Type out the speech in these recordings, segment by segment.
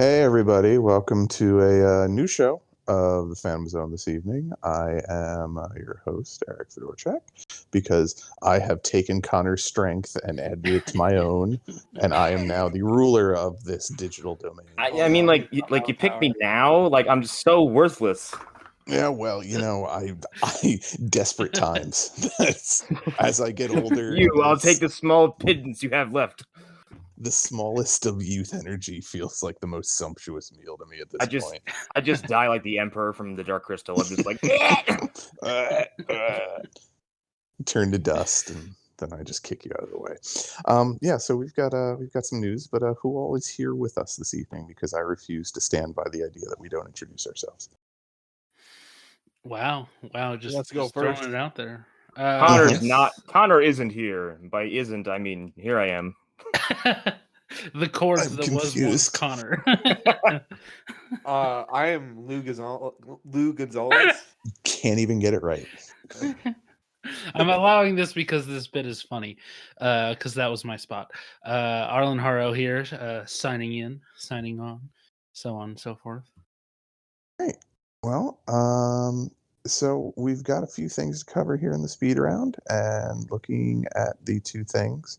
Hey everybody, welcome to a new show of the Phantom Zone this evening. I am your host, Eric Fedorchak, because I have taken Connor's strength and added it to my own, and I am now the ruler of this digital domain. I mean, you picked me now. Like, I'm just so worthless. Yeah, well, I desperate times. As I get older, I'll take the small pittance you have left. The smallest of youth energy feels like the most sumptuous meal to me at this point. I just die like the Emperor from the Dark Crystal. I'm just like, turn to dust, and then I just kick you out of the way. So we've got some news, but who all is here with us this evening? Because I refuse to stand by the idea that we don't introduce ourselves. Wow! Just, Let's go just throwing first. it out there. Connor isn't here. By isn't, I mean here I am. The corpse I'm that confused. was once Connor. I am Lou Gonzalez. Can't even get it right. I'm allowing this because this bit is funny. Because that was my spot. Arlen Haro here, signing on, so on and so forth. Right. Well, so we've got a few things to cover here in the speed round, and looking at the two things,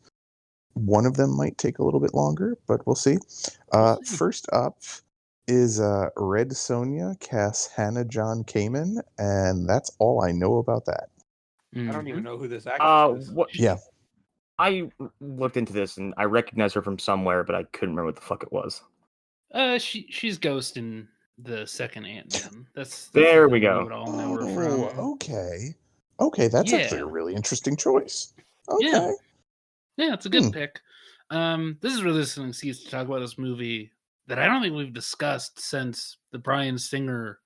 one of them might take a little bit longer, but we'll see. First up is Red Sonja casts Hannah John-Kamen, and that's all I know about that. I don't even know who this actress is. Yeah. I looked into this and I recognized her from somewhere, but I couldn't remember what the fuck it was. She's Ghost in the second Ant-Man. That's there we go. Okay, that's actually a really interesting choice. Okay. Yeah, it's a good pick. This is really an excuse to talk about this movie that I don't think we've discussed since the Bryan Singer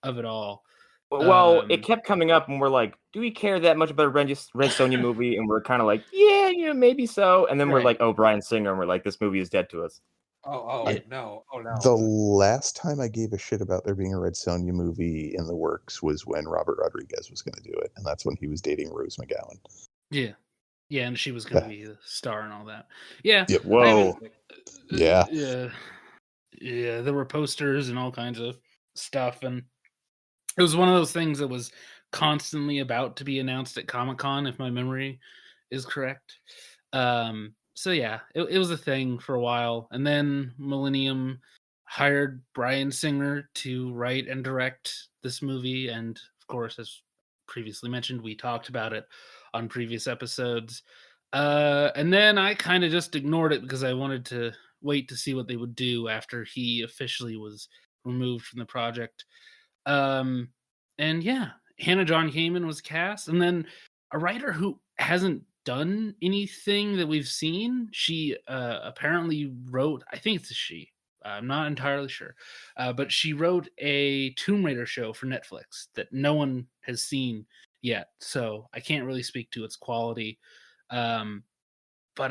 of it all. Well, it kept coming up, and we're like, "Do we care that much about a Red Sonja movie?" And we're kind of like, "Yeah, maybe so." And then we're like, "Oh, Bryan Singer," and we're like, "This movie is dead to us." No. The last time I gave a shit about there being a Red Sonja movie in the works was when Robert Rodriguez was going to do it, and that's when he was dating Rose McGowan. Yeah, and she was going to be the star and all that. Yeah. Yep. Whoa. Yeah. There were posters and all kinds of stuff, and it was one of those things that was constantly about to be announced at Comic-Con, if my memory is correct. So yeah, it was a thing for a while, and then Millennium hired Bryan Singer to write and direct this movie, and of course, as previously mentioned, we talked about it on previous episodes. And then I kind of just ignored it because I wanted to wait to see what they would do after he officially was removed from the project. And yeah, Hannah John-Kamen was cast, and then a writer who hasn't done anything that we've seen. She apparently wrote, I think it's a she, I'm not entirely sure, but she wrote a Tomb Raider show for Netflix that no one has seen yet, so I can't really speak to its quality. But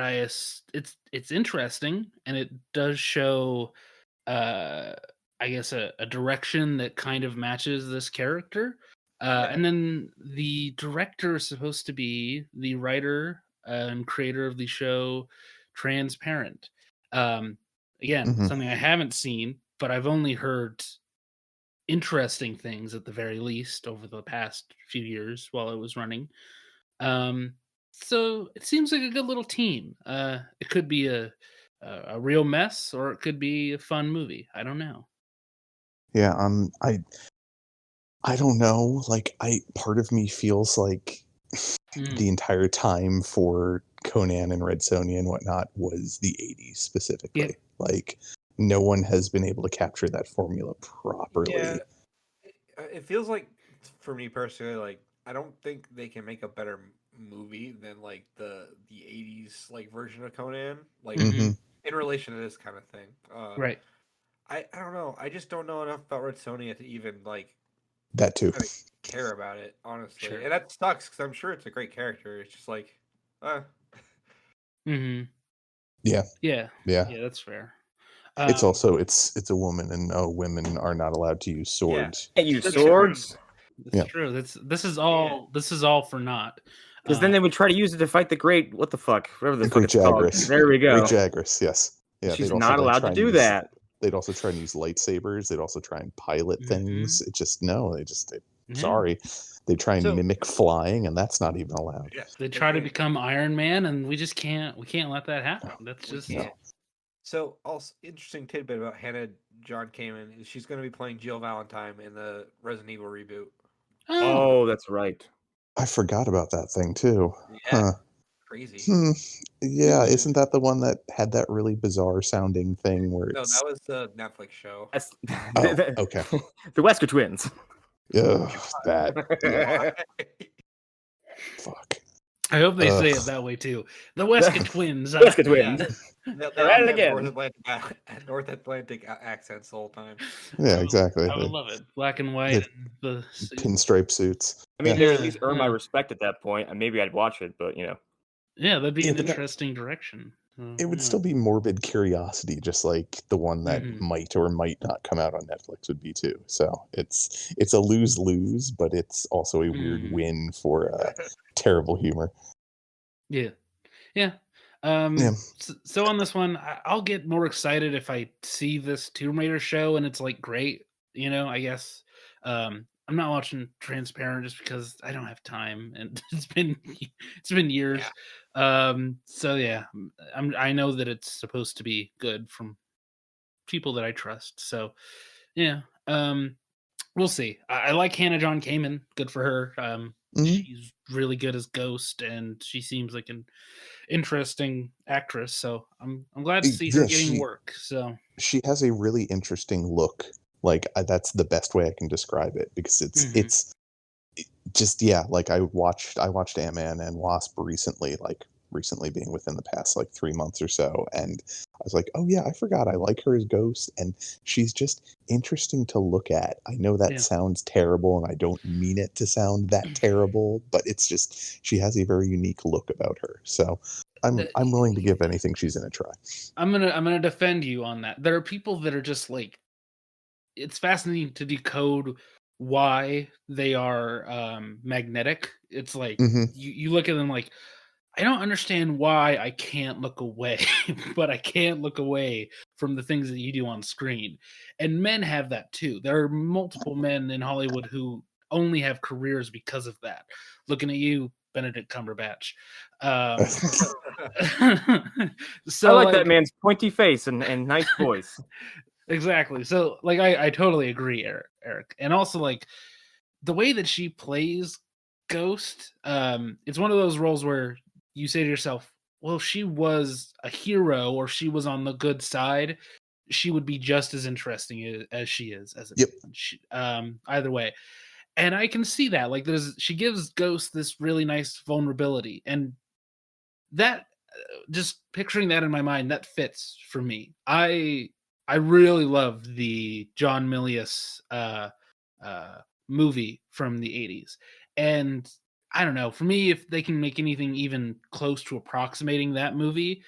it's interesting, and it does show I guess a direction that kind of matches this character. And then the director is supposed to be the writer and creator of the show Transparent. Again, something I haven't seen, but I've only heard interesting things at the very least over the past few years while it was running. So it seems like a good little team. It could be a real mess, or it could be a fun movie. I don't know. Yeah, I don't know. Like, part of me feels like the entire time for Conan and Red Sonja and whatnot was the 80s specifically. Yeah. Like, no one has been able to capture that formula properly. Yeah. It feels like, for me personally, like, I don't think they can make a better movie than like the 80s like version of Conan, like in relation to this kind of thing. Right. I don't know. I just don't know enough about Red Sonja to even like that too care about it, honestly. Sure. And that sucks because I'm sure it's a great character. It's just like, Yeah, that's fair. It's also it's a woman, and women are not allowed to use swords. Can't use swords. That's true. This is all for naught. Because then they would try to use it to fight the great, what the fuck, whatever the fuck it's called. Jagras. There we go. Great Jagras, yes. Yeah, she's not allowed to do that. They'd also try and use lightsabers. They'd also try and pilot things. It just sorry. They try and mimic flying, and that's not even allowed. Yeah, They try to become Iron Man, and we can't let that happen. That's just So, also interesting tidbit about Hannah John-Kamen is she's going to be playing Jill Valentine in the Resident Evil reboot. Oh, that's right. I forgot about that thing too. Yeah, crazy. Yeah, isn't that the one that had that really bizarre sounding thing where No, it's... that was the Netflix show. That's okay. The Wesker twins. Ugh, that. Yeah. Fuck. I hope they say it that way too. The Wesker twins. Wesker twins. They're at it again. North Atlantic accents the whole time. Yeah, exactly. I would love it. Black and white. The pinstripe suits. I mean, they at least earn my respect at that point, and maybe I'd watch it, but Yeah, that'd be an interesting direction. It would still be morbid curiosity, just like the one that might or might not come out on Netflix would be too. So it's a lose-lose, but it's also a weird win for terrible humor. Yeah. So on this one, I'll get more excited if I see this Tomb Raider show and it's like great. I guess I'm not watching Transparent just because I don't have time, and it's been years. So yeah, I know that it's supposed to be good from people that I trust. So yeah, we'll see. I like Hannah John-Kamen. Good for her. She's really good as Ghost, and she seems like an interesting actress. So I'm glad to see her getting work. So she has a really interesting look. Like that's the best way I can describe it, because it's just like I watched Ant-Man and Wasp recently being within the past 3 months or so, and I was like, oh yeah, I forgot I like her as Ghost, and she's just interesting to look at. I know that sounds terrible, and I don't mean it to sound that terrible, but it's just she has a very unique look about her. So I'm willing to give anything she's in a try. I'm gonna defend you on that. There are people that are just like, it's fascinating to decode why they are magnetic. It's like you look at them like, I don't understand why I can't look away, but I can't look away from the things that you do on screen. And men have that too. There are multiple men in Hollywood who only have careers because of that. Looking at you, Benedict Cumberbatch. So I like that man's pointy face and nice voice. Exactly. So I totally agree, Eric. And also the way that she plays Ghost, it's one of those roles where you say to yourself, well, if she was a hero or she was on the good side, she would be just as interesting as she is as either way. And I can see that. She gives Ghost this really nice vulnerability, and that just picturing that in my mind, that fits for me. I really love the John Milius movie from the 80s. And I don't know, for me, if they can make anything even close to approximating that movie,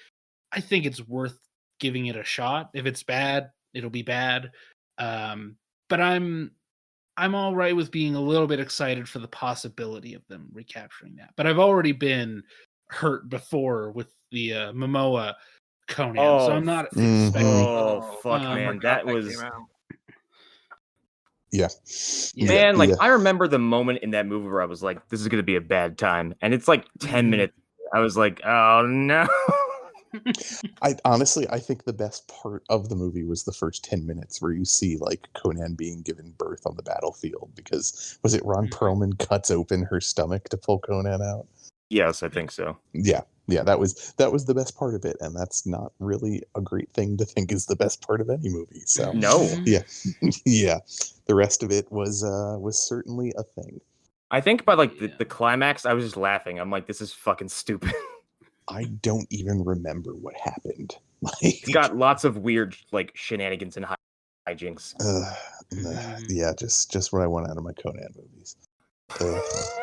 I think it's worth giving it a shot. If it's bad, it'll be bad. But I'm all right with being a little bit excited for the possibility of them recapturing that. But I've already been hurt before with the Momoa Conan, so I'm not expecting. Oh fuck, man, that was. Yeah. Man, I remember the moment in that movie where I was like, this is going to be a bad time. And it's 10 minutes. I was like, oh no. I think the best part of the movie was the first 10 minutes where you see Conan being given birth on the battlefield, because was it Ron Perlman cuts open her stomach to pull Conan out? Yes, I think so. Yeah, that was the best part of it, and that's not really a great thing to think is the best part of any movie. So no, yeah, the rest of it was certainly a thing. I think by the climax, I was just laughing. I'm like, this is fucking stupid. I don't even remember what happened. It's got lots of weird shenanigans and hijinks. Yeah, just what I want out of my Conan movies.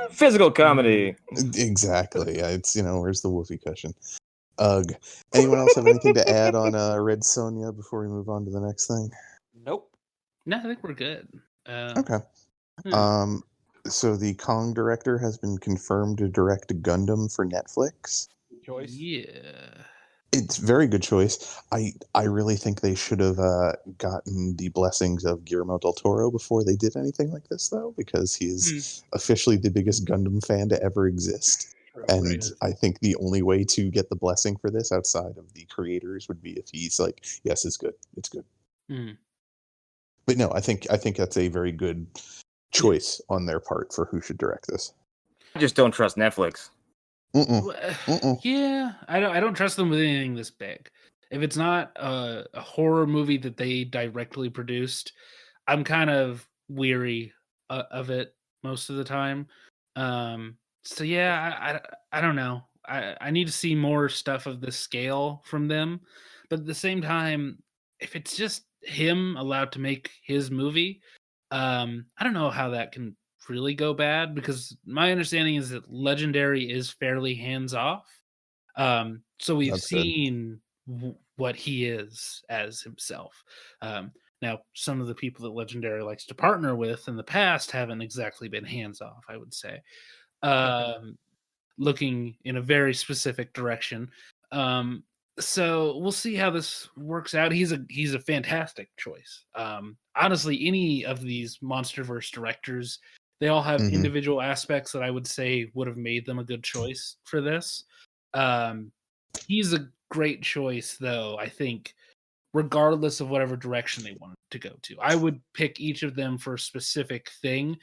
Physical comedy. Exactly. It's where's the whoopee cushion? Ugh. Anyone else have anything to add on Red Sonja before we move on to the next thing? Nope. No, I think we're good. Okay. So the Kong director has been confirmed to direct Gundam for Netflix. Choice. Yeah. It's very good choice. I really think they should have gotten the blessings of Guillermo del Toro before they did anything like this, though, because he is officially the biggest Gundam fan to ever exist. And I think the only way to get the blessing for this outside of the creators would be if he's like, yes, it's good. It's good. But no, I think that's a very good choice on their part for who should direct this. I just don't trust Netflix. Yeah, I don't trust them with anything this big. If it's not a horror movie that they directly produced, I'm kind of weary of it most of the time. So yeah, I don't know. I need to see more stuff of this scale from them, but at the same time, if it's just him allowed to make his movie, I don't know how that can really go bad, because my understanding is that Legendary is fairly hands off. So we've That's good. seen what he is as himself. Now, some of the people that Legendary likes to partner with in the past haven't exactly been hands off, I would say, looking in a very specific direction. So we'll see how this works out. He's a fantastic choice. Honestly, any of these MonsterVerse directors, they all have individual aspects that I would say would have made them a good choice for this. He's a great choice, though, I think, regardless of whatever direction they wanted to go to. I would pick each of them for a specific thing.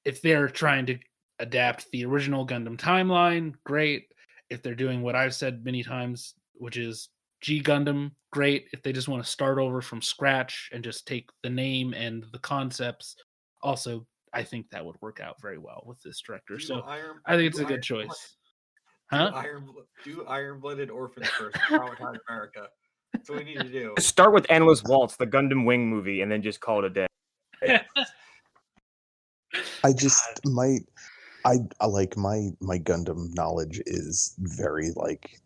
If they're trying to adapt the original Gundam timeline, great. If they're doing what I've said many times, which is G Gundam, great. If they just want to start over from scratch and just take the name and the concepts, also, I think that would work out very well with this director. So I think it's a good choice. Do Iron-Blooded Orphans first. Traumatize America. That's what we need to do. Start with Endless Waltz, the Gundam Wing movie, and then just call it a day. I just I like my Gundam knowledge is very like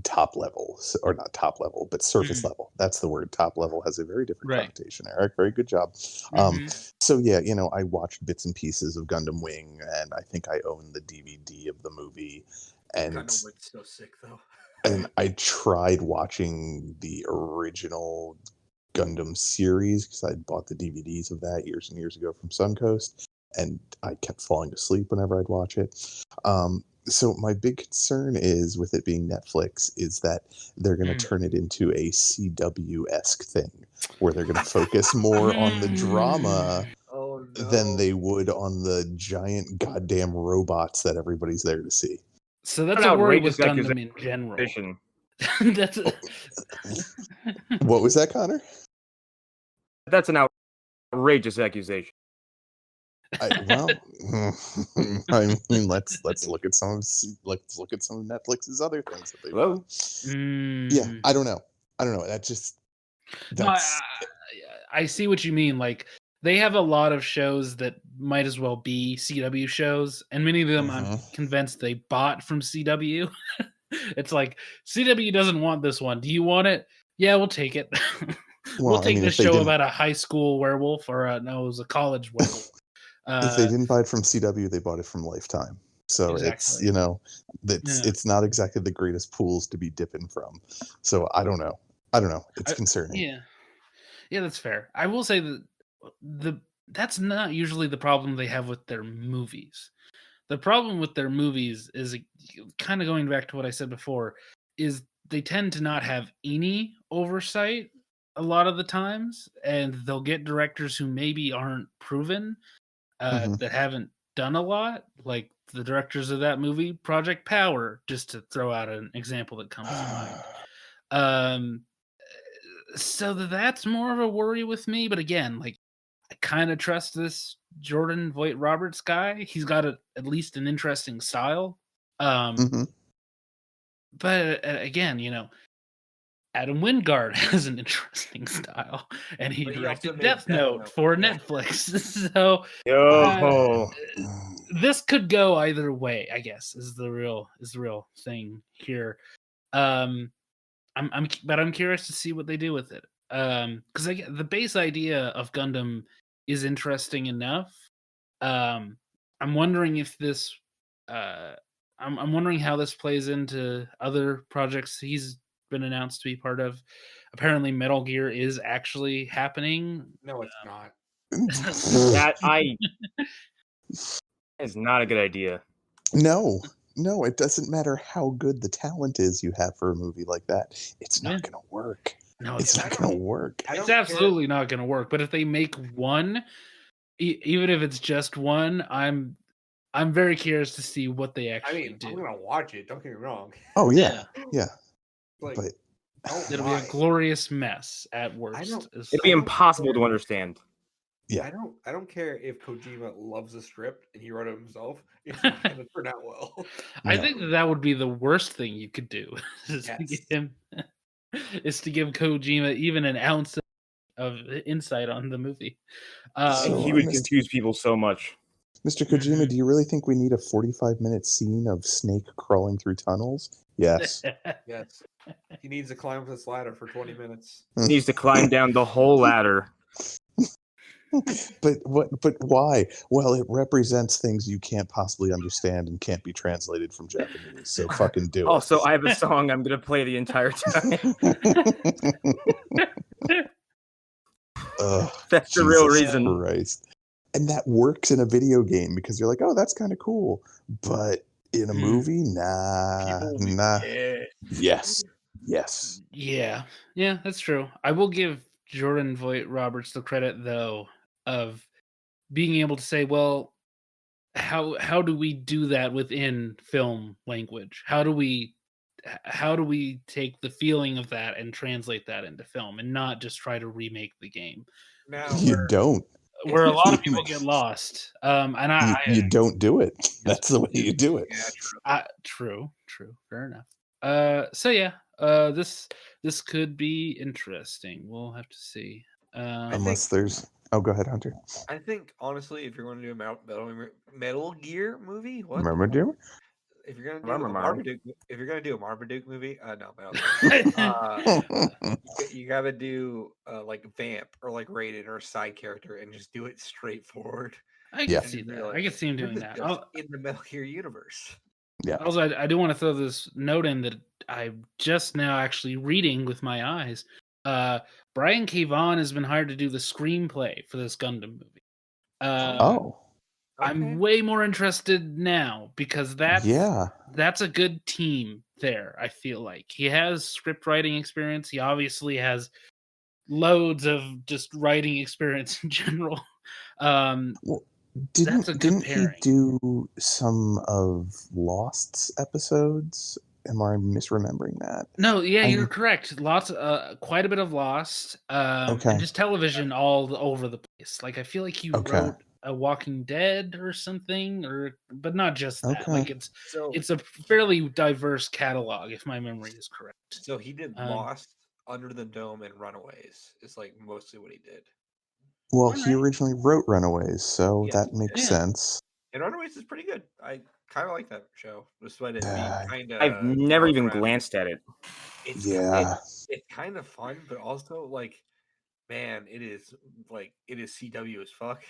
top level, or not top level, but surface level. That's the word. Top level has a very different connotation. Eric, very good job. So yeah, I watched bits and pieces of Gundam Wing, and I think I own the DVD of the movie. And Gundam Wing's so sick though. And I tried watching the original Gundam series because I bought the DVDs of that years and years ago from Suncoast, and I kept falling asleep whenever I'd watch it. So my big concern is, with it being Netflix, is that they're going to turn it into a CW-esque thing, where they're going to focus more on the drama than they would on the giant goddamn robots that everybody's there to see. So that's a worry with Gundam in general. That's What was that, Connor? That's an outrageous accusation. I mean, let's look at some of Netflix's other things that they've done. Yeah, I don't know. I see what you mean. Like, they have a lot of shows that might as well be CW shows, and many of them I'm convinced they bought from CW. It's like, CW doesn't want this one. Do you want it? Yeah, we'll take it. We'll take this show about a high school werewolf, or it was a college werewolf. If they didn't buy it from CW, they bought it from Lifetime. So it's it's not exactly the greatest pools to be dipping from. So I don't know. It's concerning. Yeah, that's fair. I will say that that's not usually the problem they have with their movies. The problem with their movies is, kind of going back to what I said before, is they tend to not have any oversight a lot of the times, and they'll get directors who maybe aren't proven, that haven't done a lot, like the directors of that movie, Project Power, just to throw out an example that comes to mind. So that's more of a worry with me. But again, like, I kind of trust this Jordan Vogt-Roberts guy. He's got at least an interesting style. But again, Adam Wingard has an interesting style, and he directed Death Note for Netflix. So this could go either way, I guess, is the real thing here. I'm curious to see what they do with it. Because the base idea of Gundam is interesting enough. I'm wondering if this I'm wondering how this plays into other projects he's been announced to be part of. Apparently, Metal Gear is actually happening. No, it's not. That is not a good idea. No, it doesn't matter how good the talent is you have for a movie like that. It's not going to work. No, it's not going to work. It's absolutely not going to work. But if they make one, even if it's just one, I'm very curious to see what they actually do. I'm going to watch it. Don't get me wrong. Oh yeah. Like, but it'll be a glorious mess at worst. It'll be impossible to understand. Yeah. I don't care if Kojima loves the script and he wrote it himself. It's not going to turn out well. I think that would be the worst thing you could do. Is to give Kojima even an ounce of insight on the movie. He would confuse people so much. Mr. Kojima, do you really think we need a 45-minute scene of Snake crawling through tunnels? Yes. Yes. He needs to climb this ladder for 20 minutes. He needs to climb down the whole ladder. But why? Well, it represents things you can't possibly understand and can't be translated from Japanese. So fucking do it. Also, I have a song I'm gonna play the entire time. That's the real reason. Christ. And that works in a video game because you're like, oh, that's kind of cool. But in a movie, nah. Yes. Yeah, that's true. I will give Jordan Voight Roberts the credit, though, of being able to say, well, how do we do that within film language? How do we take the feeling of that and translate that into film and not just try to remake the game? Now, where a lot of people get lost. And you don't do it. That's the way you do it. Yeah, true. Fair enough. So yeah, this could be interesting. We'll have to see. Unless there's. Oh, go ahead, Hunter. I think honestly, if you're going to do a Metal Gear movie, if you're going to do a Marmaduke movie, you got to do like Vamp or like Raiden or a side character and just do it straightforward. I can see that. I can see him doing that in the Metal Gear universe. Yeah. Also, I do want to throw this note in that I'm just now actually reading with my eyes. Brian K. Vaughan has been hired to do the screenplay for this Gundam movie. I'm way more interested now because that's a good team there. I feel like he has script writing experience. He obviously has loads of just writing experience in general. Didn't he do some of Lost's episodes? Am I misremembering that? No, yeah, you're correct. Quite a bit of Lost, and just television all over the place. Like I feel like he wrote a Walking Dead or something, but not just that. Like it's a fairly diverse catalog, if my memory is correct. So he did Lost, Under the Dome, and Runaways. Is like mostly what he did. Well, he originally wrote Runaways, so that makes sense. And Runaways is pretty good. I kind of like that show, despite it being kind of. I've never even glanced at it. It's kind of fun, but also like, man, it is CW as fuck.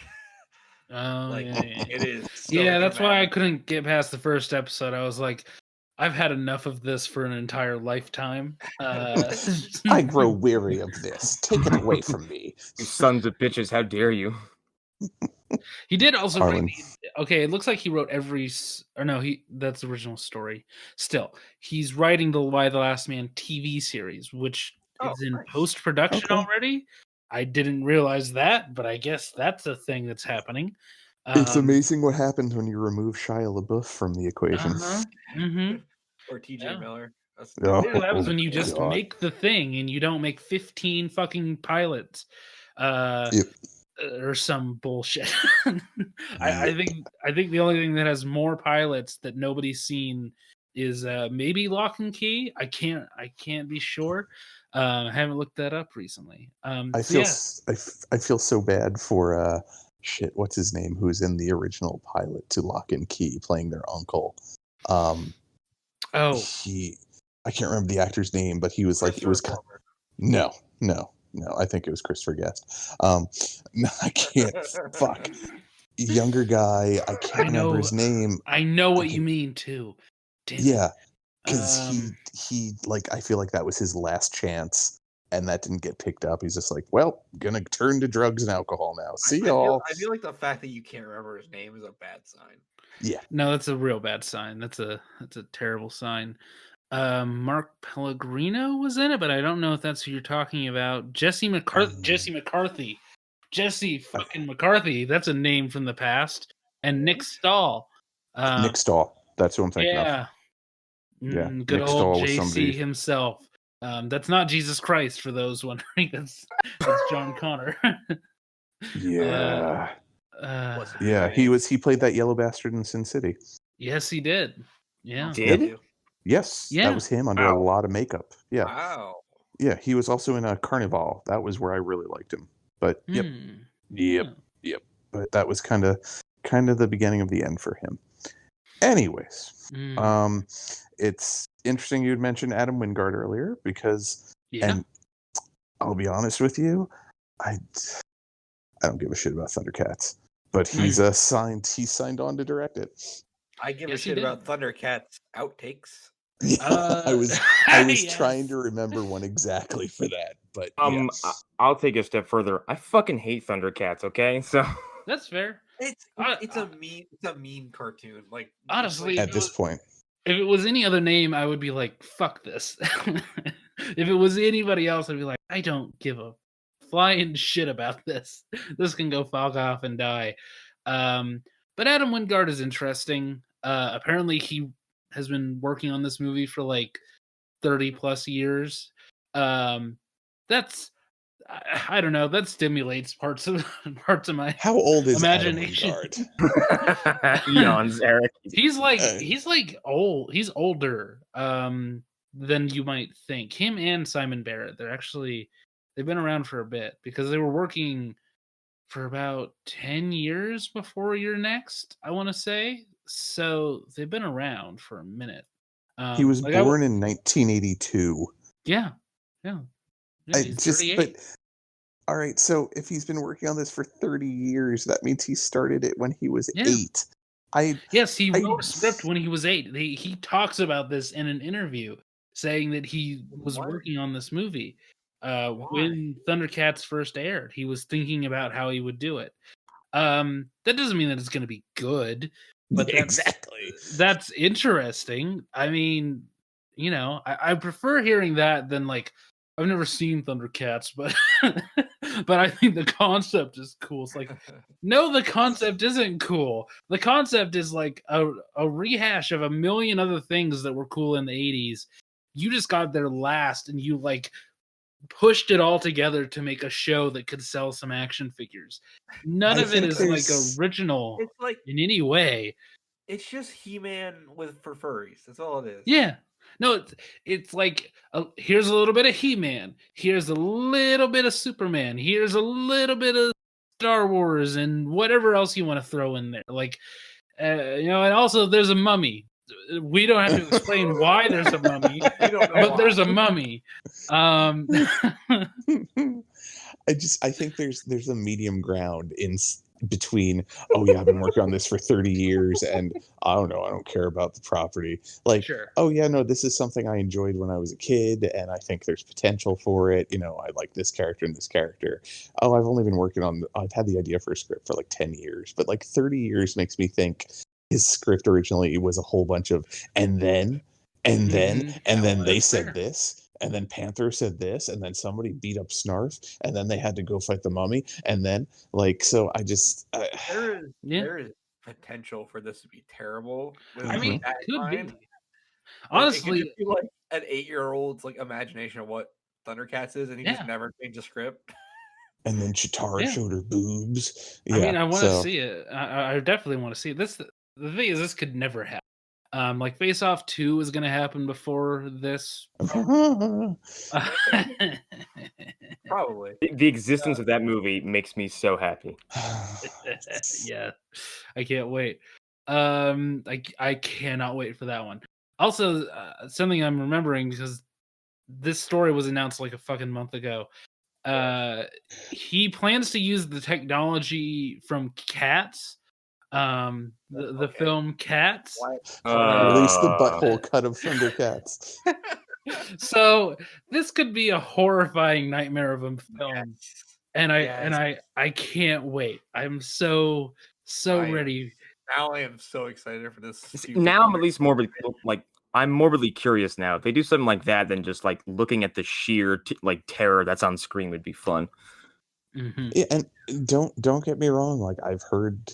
It is. So that's why I couldn't get past the first episode. I was like, I've had enough of this for an entire lifetime. I grow weary of this. Take it away from me. You sons of bitches, how dare you? He did also write it looks like he wrote that's the original story. Still, he's writing the Why the Last Man TV series, which is in post-production already. I didn't realize that, but I guess that's a thing that's happening. It's amazing what happens when you remove Shia LaBeouf from the equation. Or TJ Miller. That was when you just make the thing and you don't make 15 fucking pilots. Or some bullshit. I think the only thing that has more pilots that nobody's seen is maybe Lock and Key. I can't be sure. I haven't looked that up recently. I feel so bad for what's his name, who's in the original pilot to Lock and Key, playing their uncle. I can't remember the actor's name, but he was like, no, I think it was Christopher Guest. No, I can't. Fuck. Younger guy. I can't remember his name. I know what you mean too. Damn. Yeah. Because he like I feel like that was his last chance, and that didn't get picked up. He's just like, well, gonna turn to drugs and alcohol now. See y'all. I feel like the fact that you can't remember his name is a bad sign. Yeah. No, that's a real bad sign. That's a terrible sign. Mark Pellegrino was in it, but I don't know if that's who you're talking about. Jesse McCarthy. Jesse fucking McCarthy. That's a name from the past. And Nick Stahl. Nick Stahl. That's who I'm thinking of. Yeah. Good Nick old Stahl was JC somebody. himself. That's not Jesus Christ for those wondering. That's John Connor. Yeah. What's Yeah, he played that yellow bastard in Sin City. Yes, he did. Yeah. Did? Yes, Yeah. that was him under a lot of makeup. Yeah. Wow. Yeah, he was also in a Carnival. That was where I really liked him. But yep. But that was kind of the beginning of the end for him. Anyways, it's interesting you'd mentioned Adam Wingard earlier because and I'll be honest with you, I don't give a shit about Thundercats, but he's signed on to direct it. I give a shit about Thundercats outtakes. Yeah, I was trying to remember one exactly for that, but I'll take it a step further. I fucking hate Thundercats. Okay, so that's fair. It's a mean cartoon. Like honestly, at this point, if it was any other name, I would be like, "Fuck this." If it was anybody else, I'd be like, "I don't give a flying shit about this. This can go fuck off and die." But Adam Wingard is interesting. Apparently, he has been working on this movie for like 30 plus years. That's I don't know. That stimulates parts of my how old is imagination. Eons, Eric. He's old. He's older than you might think. Him and Simon Barrett. They've been around for a bit because they were working for about 10 years before Your Next, I want to say. So they've been around for a minute. He was born in 1982. Yeah. But all right, so if he's been working on this for 30 years, that means he started it when he was 8. He wrote a script when he was 8. He talks about this in an interview, saying that he was working on this movie when Thundercats first aired. He was thinking about how he would do it. That doesn't mean that it's going to be good, but that's interesting. I mean, you know, I prefer hearing that than like I've never seen Thundercats, but but I think the concept is cool. It's like, no, the concept isn't cool. The concept is like a rehash of a million other things that were cool in the 80s. You just got there last and you like pushed it all together to make a show that could sell some action figures. None of it is like original in any way. It's just He-Man for furries. That's all it is. Yeah. No, it's like here's a little bit of He-Man. Here's a little bit of Superman. Here's a little bit of Star Wars and whatever else you want to throw in there. Like, and also there's a mummy. We don't have to explain why there's a mummy, but there's a mummy. I think there's a medium ground in between, oh yeah, I've been working on this for 30 years and I don't know, I don't care about the property. Like, oh yeah, no, this is something I enjoyed when I was a kid and I think there's potential for it. I like this character and this character. Oh, I've had the idea for a script for like 10 years, but like 30 years makes me think his script originally was a whole bunch of and then they said this. And then Panther said this, and then somebody beat up Snarf, and then they had to go fight the mummy, and then so I just there is potential for this to be terrible. I mean, it could be. Honestly, it could be like an 8-year-old's like imagination of what Thundercats is, and he just never changed the script. And then Chitara showed her boobs. I mean, I want to see it. I definitely want to see it. The thing is, this could never happen. Like Face Off 2 is going to happen before this. Probably. The existence of that movie makes me so happy. Yeah, I can't wait. I cannot wait for that one. Also, something I'm remembering because this story was announced like a fucking month ago. He plans to use the technology from Cats The film Cats. Release the butthole cut of Thundercats. So this could be a horrifying nightmare of a film, and I can't wait. I'm so ready. Now I am so excited for this. Now I'm at least morbidly I'm morbidly curious now. If they do something like that, then just like looking at the sheer terror that's on screen would be fun. Mm-hmm. Yeah, and don't get me wrong. Like I've heard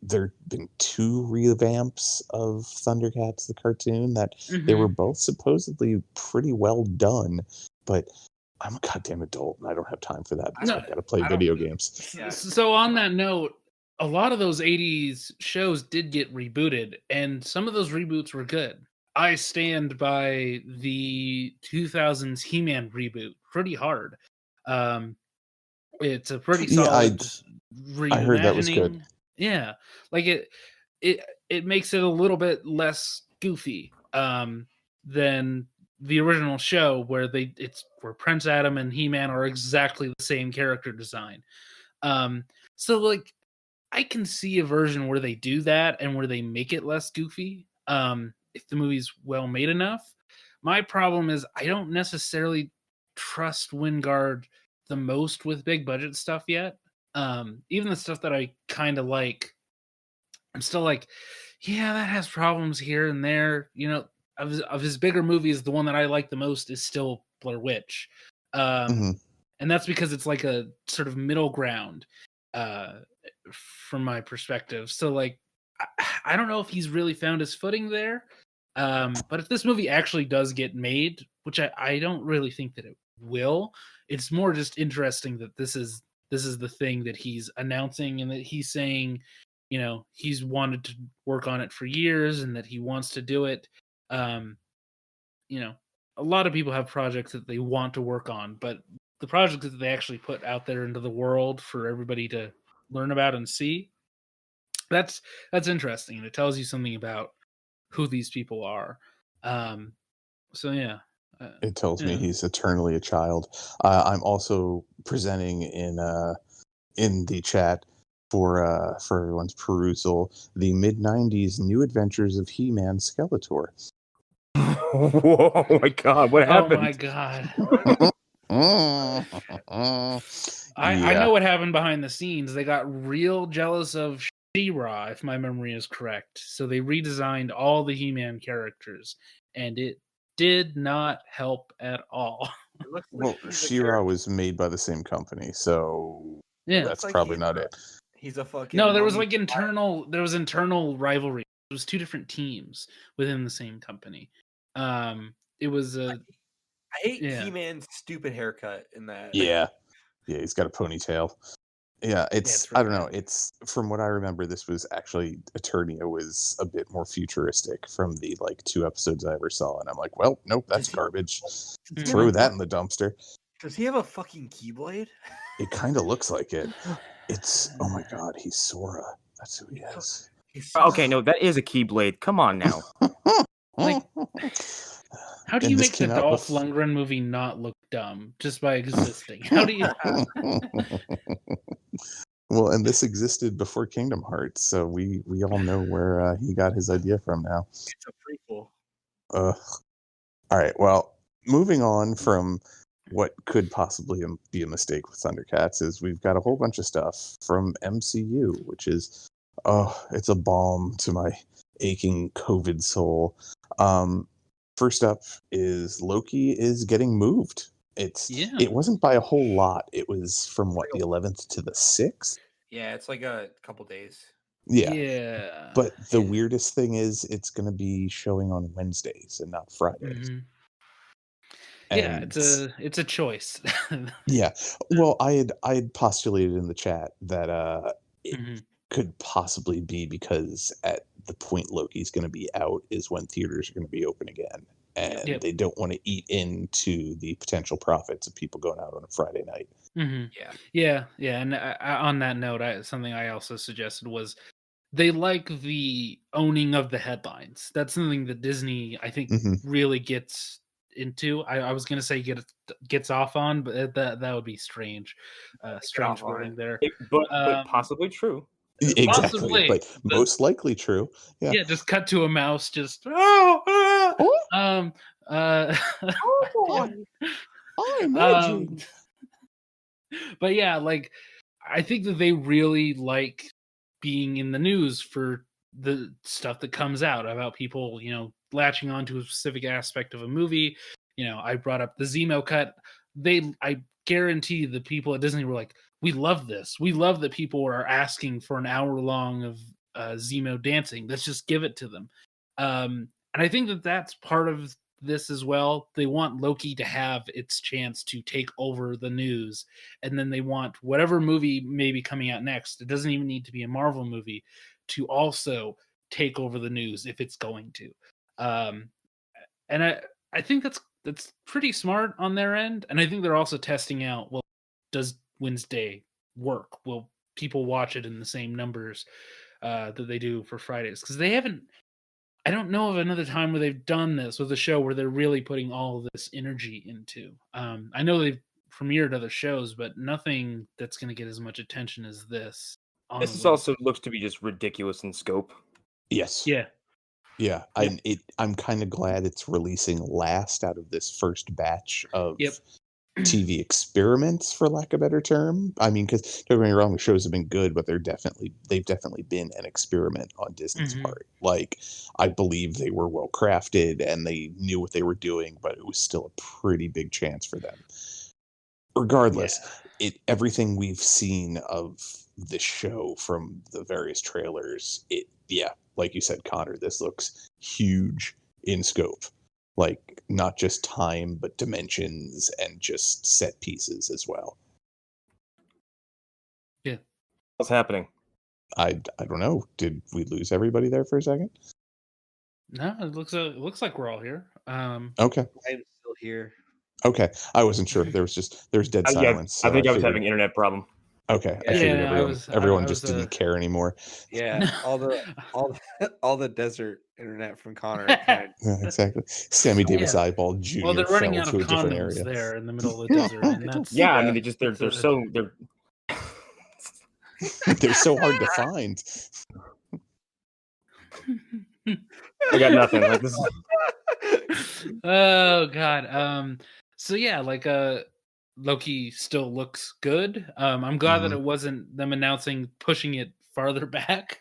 there've been 2 revamps of Thundercats the cartoon that they were both supposedly pretty well done, but I'm a goddamn adult and I don't have time for that. So I've got to play video games. Yeah. So on that note, a lot of those 80s shows did get rebooted, and some of those reboots were good. I stand by the 2000s He-Man reboot pretty hard. It's a pretty solid reimagining. I heard that was good. Yeah, like it makes it a little bit less goofy than the original show, where where Prince Adam and He-Man are exactly the same character design. So like I can see a version where they do that and where they make it less goofy if the movie's well made enough. My problem is I don't necessarily trust Wingard the most with big budget stuff yet. Even the stuff that I kind of like, I'm still like, yeah, that has problems here and there. You know, of his bigger movies, the one that I like the most is still Blair Witch. And that's because it's like a sort of middle ground from my perspective. So like, I don't know if he's really found his footing there. But if this movie actually does get made, which I don't really think that it will, it's more just interesting that this is the thing that he's announcing, and that he's saying, you know, he's wanted to work on it for years and that he wants to do it. You know, a lot of people have projects that they want to work on, but the projects that they actually put out there into the world for everybody to learn about and see, that's interesting, and it tells you something about who these people are. So yeah. It tells me he's eternally a child. I'm also presenting in the chat for everyone's perusal the mid-90s New Adventures of He-Man Skeletor. Whoa, oh my god, what happened? Oh my god. I know what happened behind the scenes. They got real jealous of She-Ra, if my memory is correct. So they redesigned all the He-Man characters, and it did not help at all. Well, She-Ra was made by the same company, so yeah, that's probably not it. He's a fucking no. There was like internal rivalry. It was 2 different teams within the same company. It was I hate He-Man's stupid haircut in that. Yeah, he's got a ponytail. Yeah, it's I don't know. It's from what I remember, this was actually Eternia was a bit more futuristic from the like 2 episodes I ever saw, and I'm like, well, nope, that's garbage. Throw that in the dumpster. Does he have a fucking keyblade? It kind of looks like it. It's oh my god, he's Sora. That's who he is. Okay, no, that is a Keyblade. Come on now. Like, how do you make the Dolph Lundgren movie not look dumb just by existing? How do you? Well, and this existed before Kingdom Hearts, so we all know where he got his idea from now. It's a prequel. All right, well, moving on from what could possibly be a mistake with Thundercats is we've got a whole bunch of stuff from MCU, which is, it's a balm to my aching COVID soul. First up is Loki is getting moved. It wasn't by a whole lot. It was from what, the 11th to the 6th? Yeah, it's like a couple days. Yeah. But the weirdest thing is it's going to be showing on Wednesdays and not Fridays. Yeah, it's a choice. Yeah. Well, I had postulated in the chat that it could possibly be because at the point Loki's going to be out is when theaters are going to be open again. And they don't want to eat into the potential profits of people going out on a Friday night. Yeah. And on that note, something I also suggested was they like the owning of the headlines. That's something that Disney, I think, really gets into. I was gonna say gets off on, but that would be strange. Strange wording there. But possibly true. Exactly, Possibly, but most likely true. Yeah. Yeah, just cut to a mouse. Just Oh, I'm edging. But yeah, like I think that they really like being in the news for the stuff that comes out about people, latching onto a specific aspect of a movie. I brought up the Zemo cut. I guarantee the people at Disney were like, we love this. We love that people are asking for an hour long of Zemo dancing. Let's just give it to them. And I think that that's part of this as well. They want Loki to have its chance to take over the news, and then they want whatever movie may be coming out next. It doesn't even need to be a Marvel movie to also take over the news if it's going to. And I think that's pretty smart on their end, and I think they're also testing out. Well, does Wednesday work? Will people watch it in the same numbers that they do for Fridays? Because they haven't. I don't know of another time where they've done this with a show where they're really putting all of this energy into. I know they've premiered other shows, but nothing that's going to get as much attention as this. This is also looks to be just ridiculous in scope. Yes. Yeah. Yeah. I'm kind of glad it's releasing last out of this first batch of TV experiments, for lack of a better term. I mean, because don't get me wrong, the shows have been good, but they've definitely been an experiment on Disney's part. Like, I believe they were well crafted and they knew what they were doing, but it was still a pretty big chance for them. Regardless, everything we've seen of the show from the various trailers, like you said, Connor, this looks huge in scope. Like, not just time, but dimensions and just set pieces as well. Yeah. What's happening? I don't know. Did we lose everybody there for a second? No, it looks like we're all here. Okay. I'm still here. Okay. I wasn't sure. There's dead silence. So I think I was having an internet problem. Okay. I figured everyone just didn't care anymore. Yeah. all the desert internet from Connor. Yeah, exactly. Sammy Davis Eyeball Jr. Well, they're running fell out to of a different condoms area. there in the middle of the desert. And that's, I mean, they're they're so hard to find. I got nothing. Like this. Oh God. So yeah, like Loki still looks good. I'm glad that it wasn't them pushing it farther back.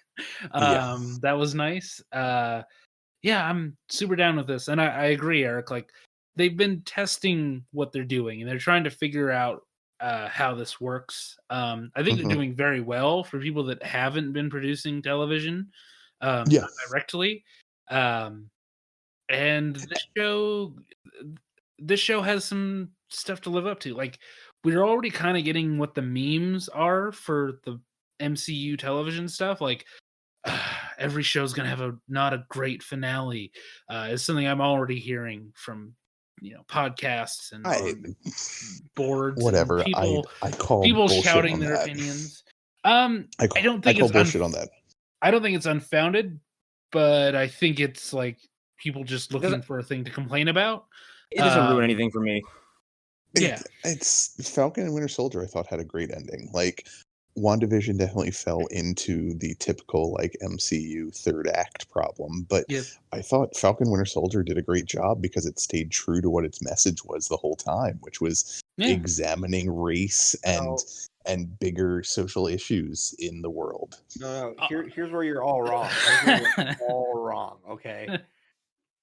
That was nice. I'm super down with this, and I agree, Eric. Like, they've been testing what they're doing, and they're trying to figure out how this works. I think they're doing very well for people that haven't been producing television directly. And this show has some stuff to live up to. Like, we're already kind of getting what the memes are for the MCU television stuff. Like, every show's gonna have not a great finale. Is something I'm already hearing from podcasts and boards. Whatever. And people, I call people bullshit shouting on their that. opinions. I don't think it's bullshit on that. I don't think it's unfounded, but I think it's like people just looking for a thing to complain about. It doesn't ruin anything for me. It's Falcon and Winter Soldier. I thought had a great ending. Like, WandaVision definitely fell into the typical like MCU third act problem, but I thought Falcon Winter Soldier did a great job because it stayed true to what its message was the whole time, which was examining race and bigger social issues in the world. No. Here's where you're all wrong. All wrong. Okay.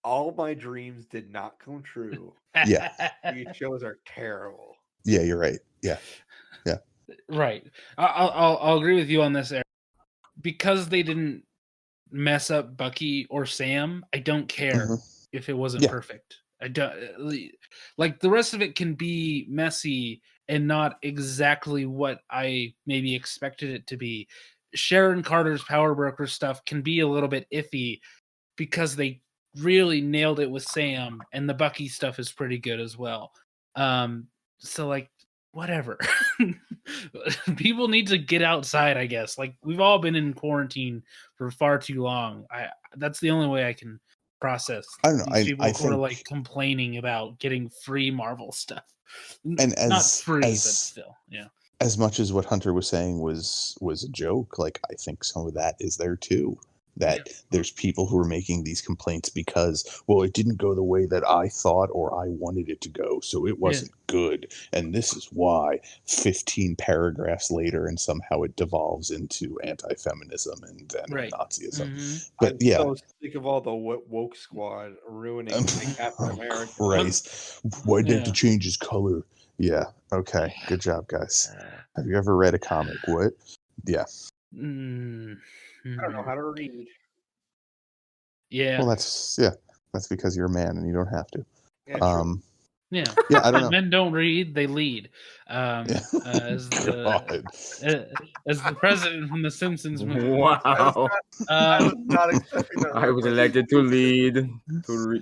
All my dreams did not come true. Yeah. These shows are terrible. Yeah, you're right. Yeah. Right. I'll agree with you on this, Eric. Because they didn't mess up Bucky or Sam, I don't care if it wasn't perfect. I don't like the rest of it can be messy and not exactly what I maybe expected it to be. Sharon Carter's Power Broker stuff can be a little bit iffy because they really nailed it with Sam, and the Bucky stuff is pretty good as well. So like, whatever. People need to get outside, I guess. Like, we've all been in quarantine for far too long. That's the only way I can process. I don't know. These people I who are think, like complaining about getting free Marvel stuff. and Not free, but as still, yeah. as much as what Hunter was saying was a joke, like I think some of that is there too. That there's people who are making these complaints because, well, it didn't go the way that I thought or I wanted it to go, so it wasn't good, and this is why. 15 paragraphs later, and somehow it devolves into anti-feminism and Nazism. Mm-hmm. But I'm yeah, so sick of all the woke squad ruining my Captain America. Christ, why did they change his color? Yeah, okay, good job, guys. Have you ever read a comic? What? Yeah. I don't know how to read. Yeah. Well, that's because you're a man and you don't have to. Yeah, true. Yeah. Yeah, I don't know. Men don't read; they lead. As the president from the Simpsons movie. Wow. I was not expecting that. I was elected to lead. To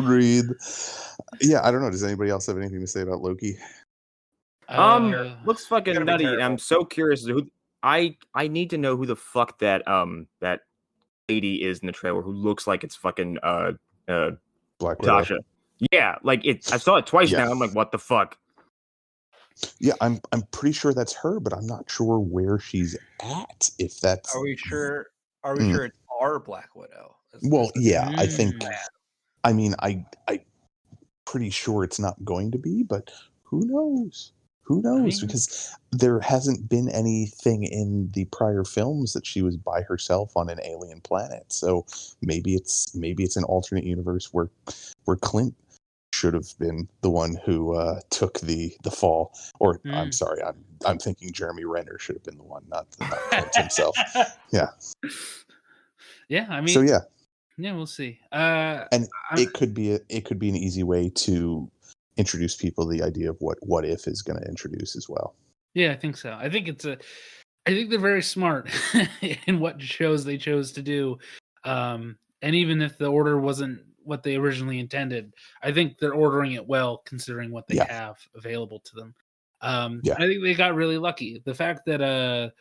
read. Yeah, I don't know. Does anybody else have anything to say about Loki? Looks fucking nutty, and I'm so curious who. I need to know who the fuck that lady is in the trailer who looks like it's fucking Black Widow. Tasha. Yeah, like I saw it twice now. I'm like, what the fuck? Yeah, I'm pretty sure that's her, but I'm not sure where she's at. If that's Are we sure? Are we sure it's our Black Widow? Well, yeah, I think. I mean, I'm pretty sure it's not going to be, but who knows? Who knows? Because there hasn't been anything in the prior films that she was by herself on an alien planet. So maybe it's an alternate universe where Clint should have been the one who took the fall. Or I'm sorry, I'm thinking Jeremy Renner should have been the one, not Clint himself. Yeah. Yeah, I mean. So yeah, we'll see. And it could be an easy way to introduce people to the idea of what if is going to introduce as well. Yeah, I think so. I think they're very smart in what shows they chose to do. And even if the order wasn't what they originally intended, I think they're ordering it well considering what they have available to them. I think they got really lucky. The fact that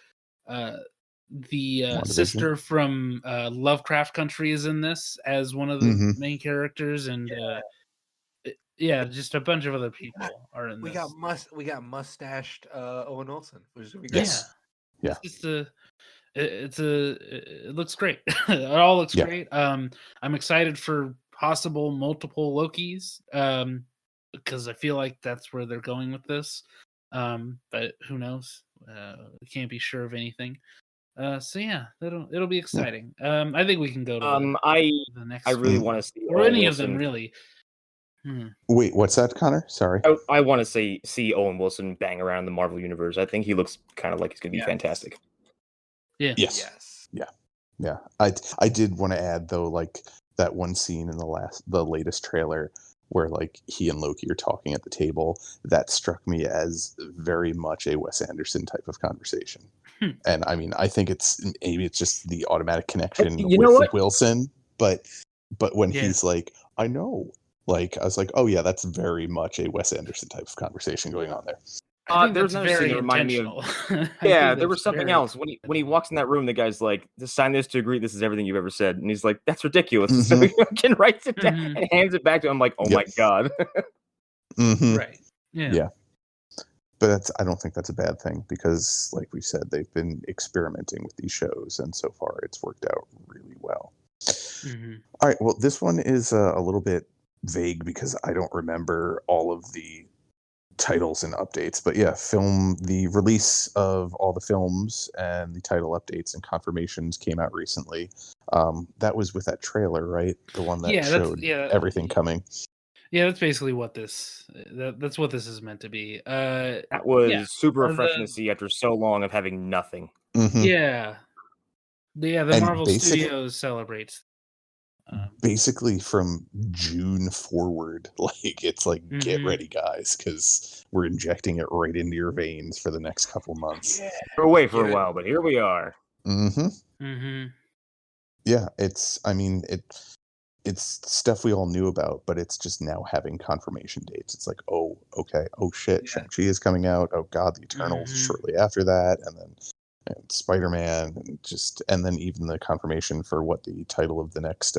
the sister from Lovecraft Country is in this as one of the main characters, and just a bunch of other people are in this. We got mustached Owen Wilson, which is gonna be great. Yeah. It looks great. It all looks great. I'm excited for possible multiple Lokis because I feel like that's where they're going with this. But who knows? We can't be sure of anything. So yeah, it'll be exciting. I think we can go to the next. I really want to see or any of them really. Wait, what's that, Connor? Sorry. I want to see Owen Wilson bang around the Marvel universe. I think he looks kind of like he's going to be fantastic. Yeah. Yes. Yeah. I did want to add though, like that one scene in the latest trailer where like he and Loki are talking at the table. That struck me as very much a Wes Anderson type of conversation. And I mean, I think maybe it's just the automatic connection with Wilson, but when he's like, I know. Like I was like, oh yeah, that's very much a Wes Anderson type of conversation going on there. There's another scene that reminded me of. There was something else when he walks in that room. The guy's like, "Just sign this to agree. This is everything you've ever said." And he's like, "That's ridiculous." So he fucking writes it down and hands it back to him. I'm like, "Oh my god!" Right? Yeah. But I don't think that's a bad thing because, like we said, they've been experimenting with these shows, and so far it's worked out really well. All right. Well, this one is a little bit vague because I don't remember all of the titles and updates, but the release of all the films and the title updates and confirmations came out recently. That was with that trailer, right? The one that showed everything coming. Yeah, that's basically what that's what this is meant to be. That was super refreshing to see after so long of having nothing. The Marvel Studios celebrates. Basically from June forward, like it's like get ready, guys, because we're injecting it right into your veins for the next couple months. We're away for a while, but here we are. Yeah, it's stuff we all knew about, but it's just now having confirmation dates. It's like, oh, okay, oh shit, Shang Chi is coming out. Oh god, the Eternals shortly after that, and then and Spider-Man, and then even the confirmation for what the title of the next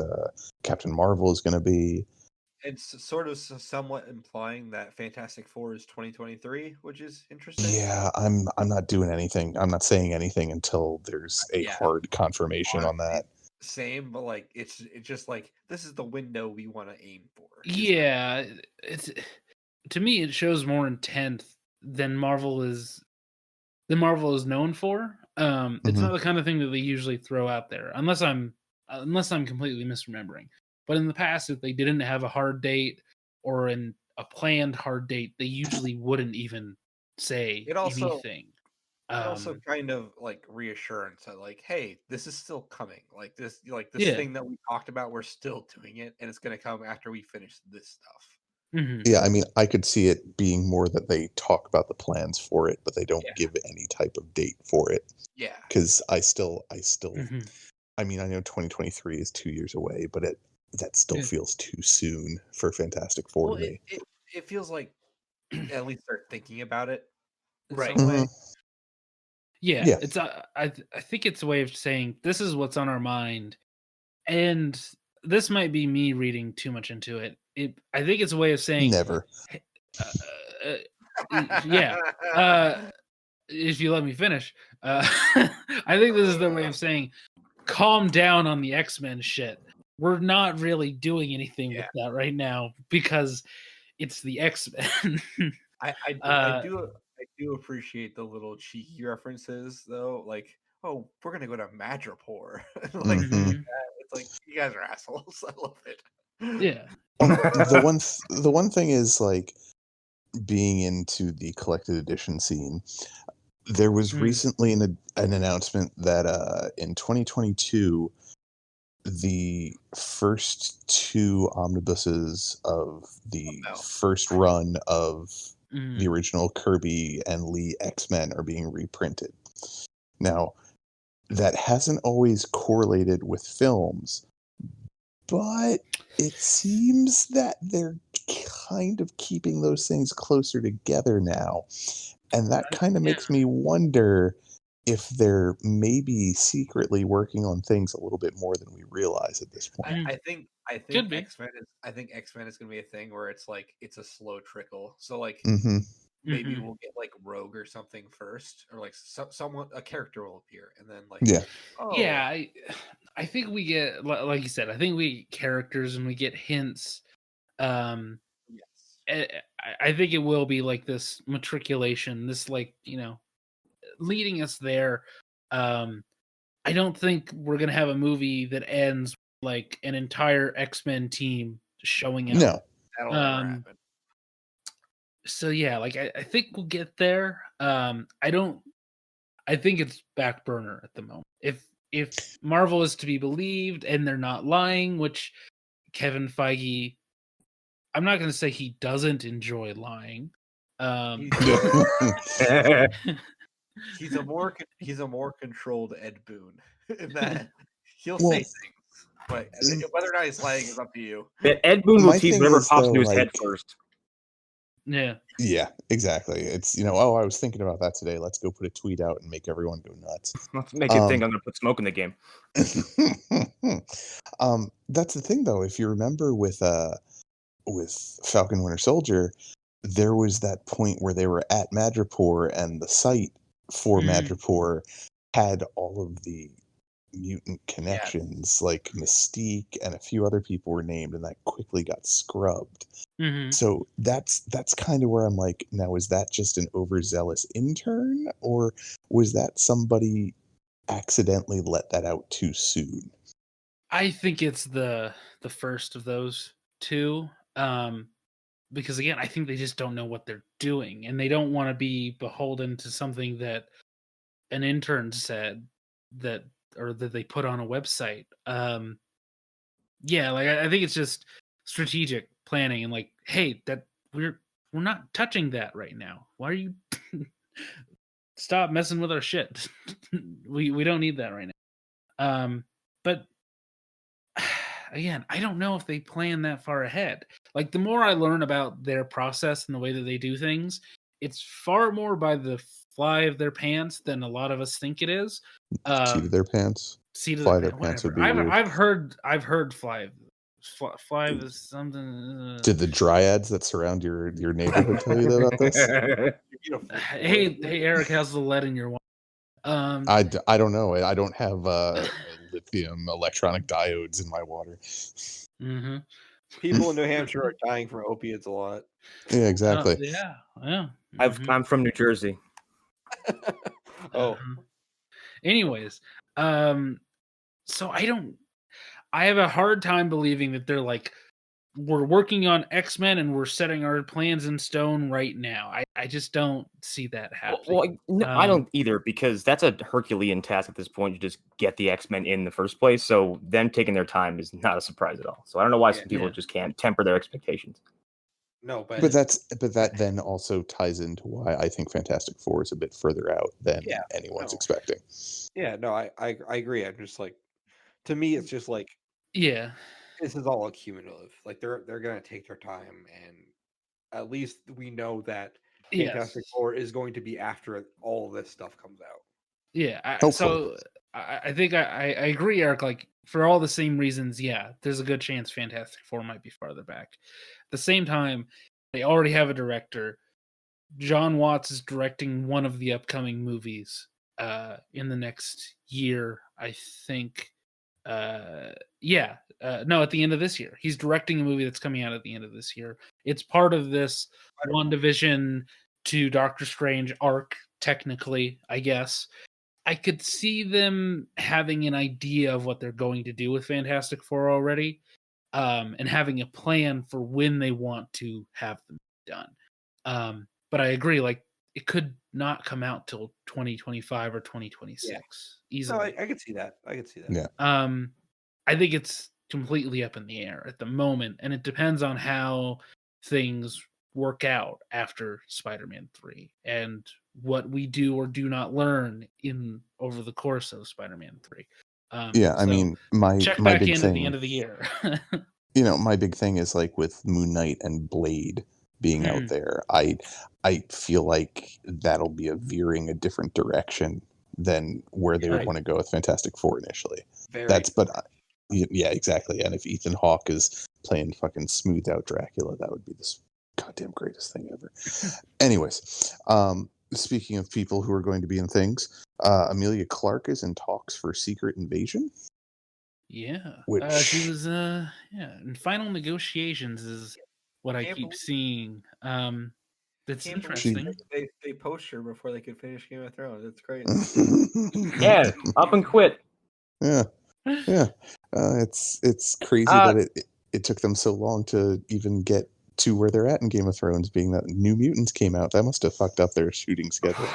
Captain Marvel is going to be. It's sort of somewhat implying that Fantastic Four is 2023, which is interesting. Yeah, I'm not doing anything. I'm not saying anything until there's a hard confirmation on that. Same, but like it's just like this is the window we want to aim for. Yeah, it's to me it shows more intent than Marvel is known for. It's not the kind of thing that they usually throw out there, unless I'm completely misremembering. But in the past, if they didn't have a hard date or a planned hard date, they usually wouldn't even say anything. It also kind of like reassurance that like, hey, this is still coming. Like this thing that we talked about, we're still doing it, and it's going to come after we finish this stuff. Mm-hmm. Yeah, I mean, I could see it being more that they talk about the plans for it, but they don't give any type of date for it. Yeah, because I still. I mean, I know 2023 is 2 years away, but that still feels too soon for Fantastic Four to me. It feels like at least they're thinking about it in right. some way. Yeah, it's I think it's a way of saying this is what's on our mind, and this might be me reading too much into it. I think it's a way of saying never. Yeah. If you let me finish, I think this is their way of saying, calm down on the X-Men shit. We're not really doing anything with that right now because it's the X-Men. I do appreciate the little cheeky references though, like, oh, we're gonna go to Madripoor. Like it's like you guys are assholes. I love it. Yeah. The one thing is like being into the collected edition scene. There was recently an announcement that in 2022, the first 2 omnibuses of the first run of the original Kirby and Lee X-Men are being reprinted. Now, that hasn't always correlated with films, but it seems that they're kind of keeping those things closer together now. And that kind of makes me wonder if they're maybe secretly working on things a little bit more than we realize at this point. I think X-Men is gonna be a thing where it's like it's a slow trickle. So like maybe we'll get like Rogue or something first, or like someone, a character will appear, and then like I think we get, like you said, I think we get characters and we get hints. I think it will be like this matriculation, this like, leading us there. I don't think we're gonna have a movie that ends like an entire X-Men team showing up. No, that'll never happen. So yeah, like I think we'll get there. I think it's back burner at the moment. If Marvel is to be believed and they're not lying, which Kevin Feige, I'm not going to say he doesn't enjoy lying. He's a more controlled Ed Boon in that he'll say things, but whether or not he's lying is up to you. Ed Boon will tease whatever pops into his head first. Yeah. Yeah, exactly. It's I was thinking about that today. Let's go put a tweet out and make everyone go nuts. Let's make it think I'm gonna put smoke in the game. That's the thing though. If you remember with Falcon Winter Soldier, there was that point where they were at Madripoor and the site for Madripoor had all of the mutant connections, like Mystique and a few other people were named, and that quickly got scrubbed. So that's kind of where I'm like, now is that just an overzealous intern, or was that somebody accidentally let that out too soon? I think it's the first of those two, because again, I think they just don't know what they're doing, and they don't want to be beholden to something that an intern said that they put on a website. Yeah, like I think it's just strategic planning and like, hey, that we're not touching that right now. Why are you stop messing with our shit? we don't need that right now. But again, I don't know if they plan that far ahead. Like the more I learn about their process and the way that they do things, it's far more by the fly of their pants than a lot of us think it is. Seat of their pants. Seat of Fly their their pants. pants would Whatever. be weird. I've heard fly. Fly is something. Did the dryads that surround your neighborhood tell you about this? Hey, Eric, how's the lead in your wine? I don't know. I don't have lithium electronic diodes in my water. Mm-hmm. People in New Hampshire are dying from opiates a lot. Yeah, exactly. Yeah. I'm from New Jersey. Oh. Anyways, so I have a hard time believing that they're like, we're working on X-Men and we're setting our plans in stone right now. I just don't see that happening. Well, no, I don't either, because that's a Herculean task at this point to just get the X-Men in the first place. So them taking their time is not a surprise at all. So I don't know why some people just can't temper their expectations. No, but that then also ties into why I think Fantastic Four is a bit further out than anyone's expecting. Yeah, no, I agree. I'm just like, to me, it's just like, this is all accumulative. Like they're gonna take their time, and at least we know that Fantastic Four is going to be after all of this stuff comes out. Yeah, so I think I agree, Eric. Like for all the same reasons, there's a good chance Fantastic Four might be farther back. At the same time, they already have a director. John Watts is directing one of the upcoming movies in the next year, I think. No, at the end of this year. He's directing a movie that's coming out at the end of this year. It's part of this WandaVision to Doctor Strange arc, technically, I guess. I could see them having an idea of what they're going to do with Fantastic Four already, and having a plan for when they want to have them done. But I agree, like, it could not come out till 2025 or 2026 easily. No, I could see that. Yeah. I think it's completely up in the air at the moment, and it depends on how things work out after Spider-Man 3 and what we do or do not learn over the course of Spider-Man 3. I mean, my check my back big in thing at the end of the year. My big thing is like with Moon Knight and Blade being out there, I feel like that'll be veering a different direction than where they would want to go with Fantastic Four initially. Yeah, exactly. And if Ethan Hawke is playing fucking smoothed out Dracula, that would be the goddamn greatest thing ever. Anyways, speaking of people who are going to be in things, Emilia Clarke is in talks for Secret Invasion. Yeah, which she was in final negotiations is what I keep seeing. That's interesting. They poached her before they could finish Game of Thrones. It's crazy. Yeah, up and quit. Yeah. It's crazy that it took them so long to even get to where they're at in Game of Thrones, being that New Mutants came out. That must have fucked up their shooting schedule.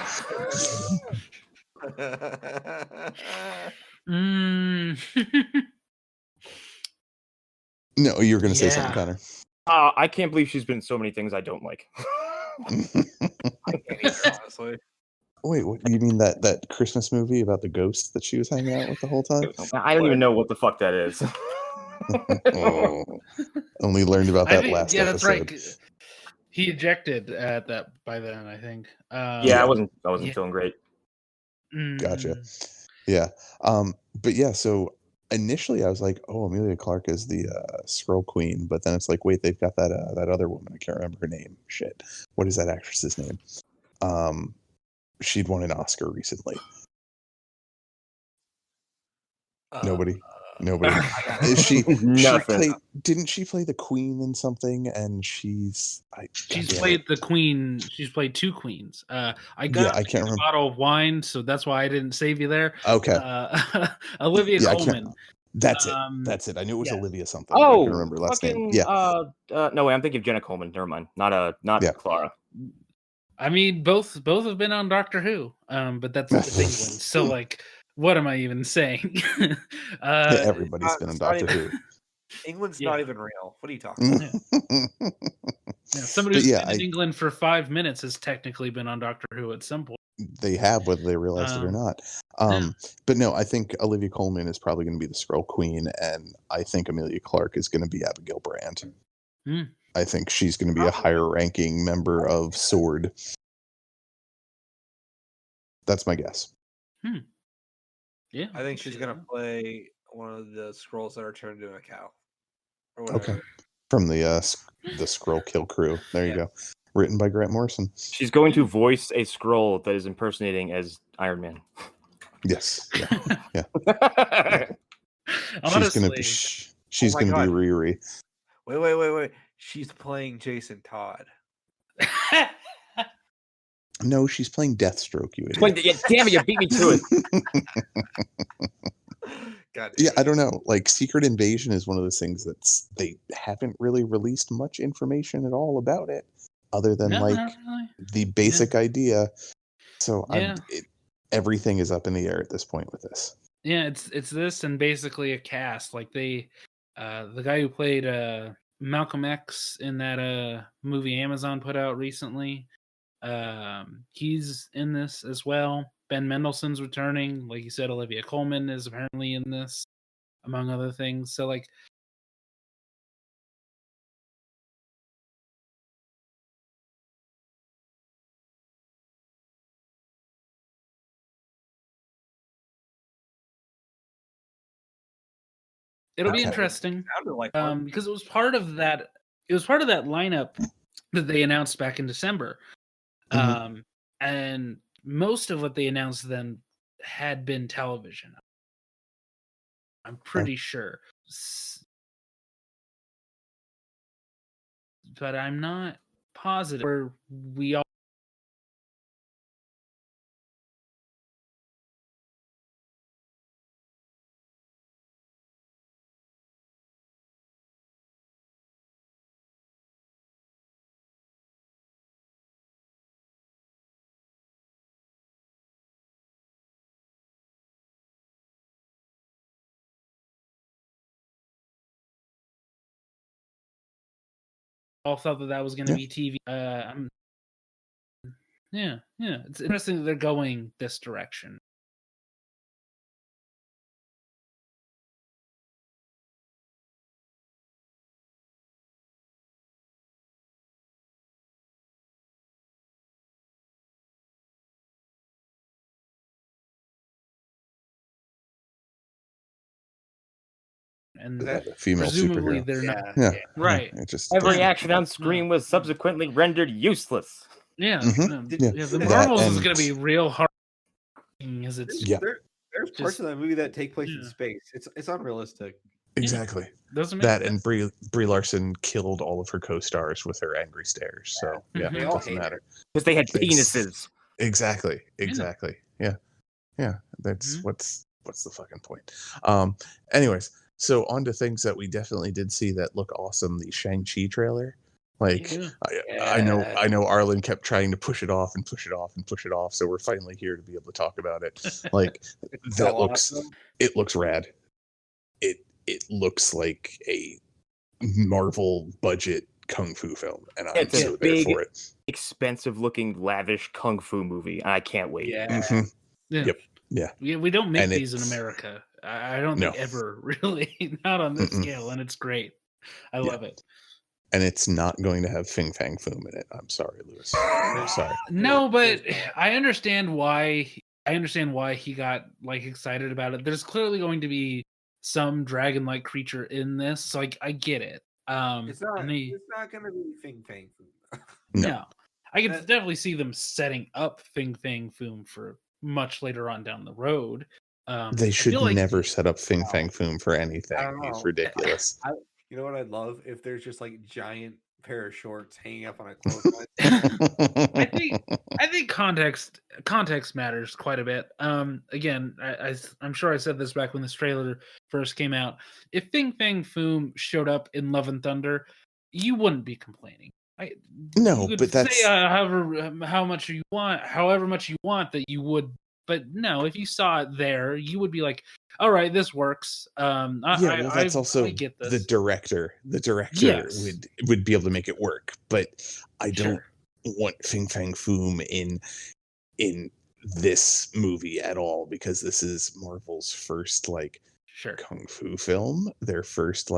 No, you're going to say something, Connor. I can't believe she's been in so many things I don't like. I can't either, honestly. Wait, what you mean that Christmas movie about the ghost that she was hanging out with the whole time? I don't even know what the fuck that is. Only learned about that last episode. That's right. He ejected at that by then, I think. I wasn't feeling great. Gotcha. Yeah. But yeah, so initially I was like, oh, Emilia Clarke is the Skrull Queen, but then it's like, wait, they've got that other woman. I can't remember her name. Shit. What is that actress's name? She'd won an Oscar recently. Nobody. Is she? Didn't she play the Queen in something? And she's played the Queen. She's played two queens. I can't remember. Bottle of wine, so that's why I didn't save you there. Okay. Olivia Colman. That's it. I knew it was Olivia something. Oh, I couldn't remember her last name. Yeah. No way. I'm thinking of Jenna Coleman. Never mind. Not Clara. I mean, both have been on Doctor Who, but that's England. So, like, what am I even saying? Everybody's been on Doctor Who. England's not even real. What are you talking about? Somebody who's been in England for 5 minutes has technically been on Doctor Who at some point. They have, whether they realized it or not. But no, I think Olivia Colman is probably going to be the Skrull Queen, and I think Emilia Clarke is going to be Abigail Brand. I think she's going to be a higher ranking member of SWORD. That's my guess. Yeah, I think she's gonna play one of the scrolls that are turned into a cow, or Okay. whatever. From the Skrull Kill Crew. There you go. Written by Grant Morrison. She's going to voice a Skrull that is impersonating as Iron Man. Yes. Yeah. Honestly, she's gonna be Riri. Wait. She's playing Jason Todd. No, she's playing Deathstroke, you idiot. Damn it, you beat me to it. God damn Yeah, it. I don't know. Like, Secret Invasion is one of those things that's they haven't really released much information at all about it, other than not really. the basic idea. So Yeah. everything is up in the air at this point with this. Yeah, it's this and basically a cast. Like the guy who played Malcolm X in that movie Amazon put out recently, he's in this as well. Ben Mendelsohn's returning. Like you said, Olivia Colman is apparently in this, among other things. So like, it'll be interesting. Because it was part of that. It was part of that lineup that they announced back in December. And most of what they announced then had been television. I'm pretty sure. But I'm not positive where we all thought that was going to be TV. It's interesting that they're going this direction. And the female presumably superhero. they're not right. It just every action on screen was subsequently rendered useless. The Marvels is going to be real hard. As it's there's parts of that movie that take place in space. It's unrealistic. Exactly. Doesn't make that sense. And Brie Larson killed all of her co-stars with her angry stares. So it doesn't matter because they had penises. Exactly. Yeah. That's what's the fucking point. Anyways, so on to things that we definitely did see that look awesome. The Shang Chi trailer. Like I know Arlen kept trying to push it off. So we're finally here to be able to talk about it. Like it looks rad. It looks like a Marvel budget kung fu film, and I'm so there for it. Expensive looking, lavish kung fu movie. I can't wait. Yeah. We don't make these in America. I don't think ever, really, not on this scale, and it's great. I love it. And it's not going to have Fing Fang Foom in it. I'm sorry, Lewis. I'm sorry. No, but I understand why. He got like excited about it. There's clearly going to be some dragon-like creature in this, so I get it. It's not going to be Fing Fang Foom. No. I can definitely see them setting up Fing Fang Foom for much later on down the road. They should never set up Fing Fang Foom for anything. He's ridiculous. You know what I'd love? If there's just like giant pair of shorts hanging up on a clothesline. I think context matters quite a bit. Again, I'm sure I said this back when this trailer first came out. If Fing Fang Foom showed up in Love and Thunder, you wouldn't be complaining. But that's say however much you want that you would. But no, if you saw it there, you would be like, "All right, this works." That's also I get this. The director would be able to make it work. But I don't want Fing Fang Foom in this movie at all, because this is Marvel's first kung fu film, their first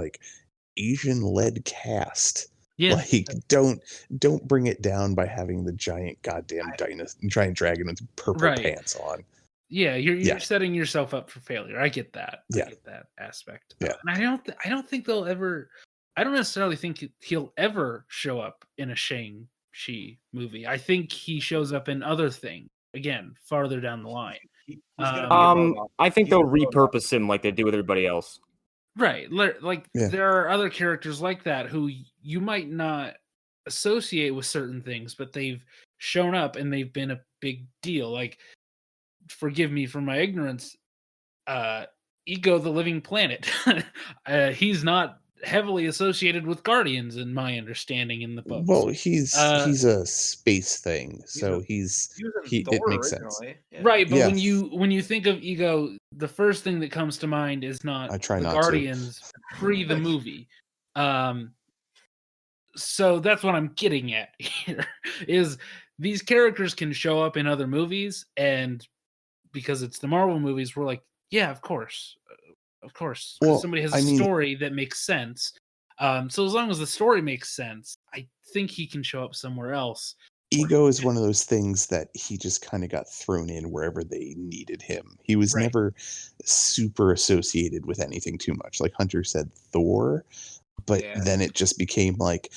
Asian led cast. Yeah. Like, don't bring it down by having the giant goddamn giant dragon with purple pants on. Yeah, you're setting yourself up for failure. I get that. Yeah. I get that aspect. Yeah. And I don't think they'll ever. I don't necessarily think he'll ever show up in a Shang Chi movie. I think he shows up in other things again farther down the line. I think they'll repurpose him like they do with everybody else. Right, like there are other characters like that who you might not associate with certain things, but they've shown up and they've been a big deal. Like, forgive me for my ignorance, Ego the Living Planet. He's not heavily associated with Guardians, in my understanding, in the books. Well, he's a space thing, so it makes sense. Yeah. Right, but when you think of Ego, the first thing that comes to mind is not the Guardians pre the movie. So that's what I'm getting at here, is these characters can show up in other movies, and because it's the Marvel movies, we're like, yeah, of course. Well, somebody has a story that makes sense. So as long as the story makes sense, I think he can show up somewhere else. Ego is one of those things that he just kind of got thrown in wherever they needed him. He was never super associated with anything too much. Like Hunter said, Thor, but then it just became like,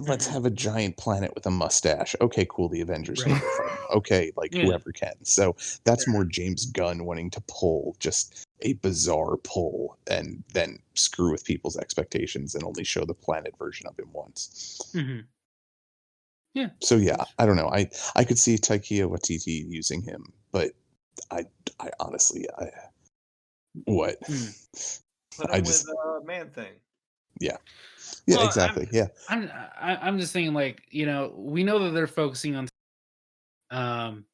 let's have a giant planet with a mustache. Okay, cool. The Avengers. Okay, like whoever can. So that's more James Gunn wanting to pull just a bizarre pull and then screw with people's expectations and only show the planet version of him once. Mm-hmm. Yeah. So yeah, I don't know. I could see Taika Waititi using him, but I honestly, what? Put him with Man Thing. Yeah. Yeah, well, exactly. I'm just thinking, like, we know that they're focusing on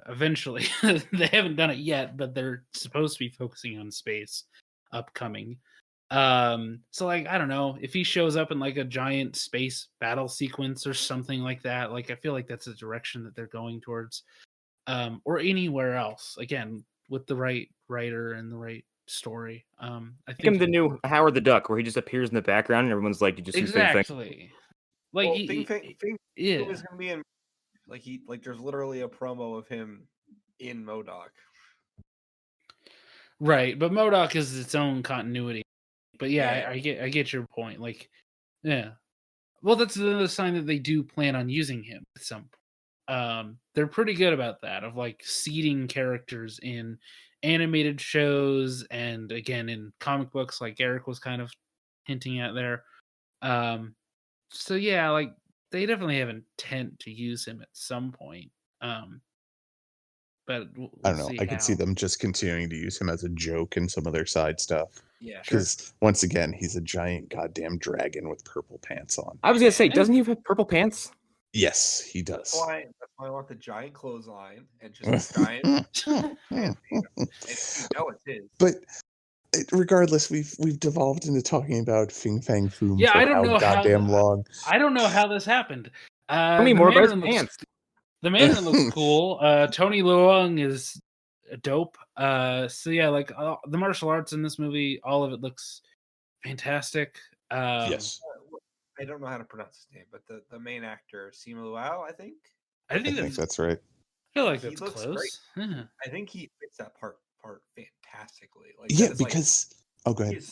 eventually. They haven't done it yet, but they're supposed to be focusing on space upcoming. So like, I don't know, if he shows up in like a giant space battle sequence or something like that, like I feel like that's the direction that they're going towards. Or anywhere else, again, with the right writer and the right story. I think him the new Howard the Duck, where he just appears in the background and everyone's like, "You just exactly." Like, Thing was gonna be in, like there's literally a promo of him in MODOK. Right, but MODOK is its own continuity. But yeah, I get your point. Like, yeah. Well, that's another sign that they do plan on using him at some point. They're pretty good about that, of like seeding characters in animated shows and again in comic books, like Eric was kind of hinting at there. So yeah, like they definitely have intent to use him at some point. But I don't know. I could see them just continuing to use him as a joke in some of their side stuff. Yeah, because once again, he's a giant goddamn dragon with purple pants on. I was gonna say, doesn't he have purple pants? Yes, he does. That's why I want the giant clothesline and just a giant. It's his. But regardless, we've devolved into talking about Fing Fang Foom. Yeah, for I don't know goddamn long. I don't know how this happened. Tell me more about his pants. The Mandarin looks cool. Tony Leung is dope. So yeah, like the martial arts in this movie, all of it looks fantastic. Yes. I don't know how to pronounce his name, but the main actor, Sima Luau, I think that's right. I feel like that's close. Yeah. I think he fits that part fantastically. Like, because go ahead.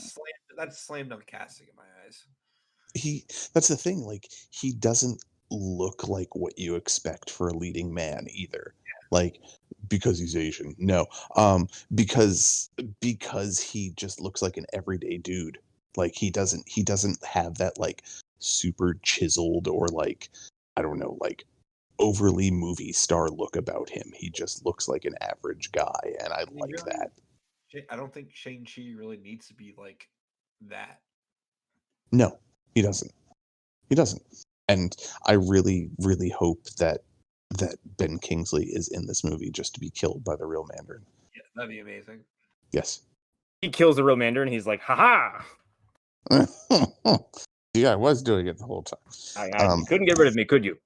That's slam dunk casting in my eyes. That's the thing. Like, he doesn't look like what you expect for a leading man either. Like, because he's Asian. No. Because he just looks like an everyday dude. Like, he doesn't have that like super chiseled or like, I don't know, like overly movie star look about him. He just looks like an average guy, and I like that. I don't think Shang Chi really needs to be like that. No, he doesn't. And I really, really hope that Ben Kingsley is in this movie just to be killed by the real Mandarin. Yeah, that'd be amazing. Yes. He kills the real Mandarin. He's like, "Ha ha!" Yeah, I was doing it the whole time. You couldn't get rid of me, could you?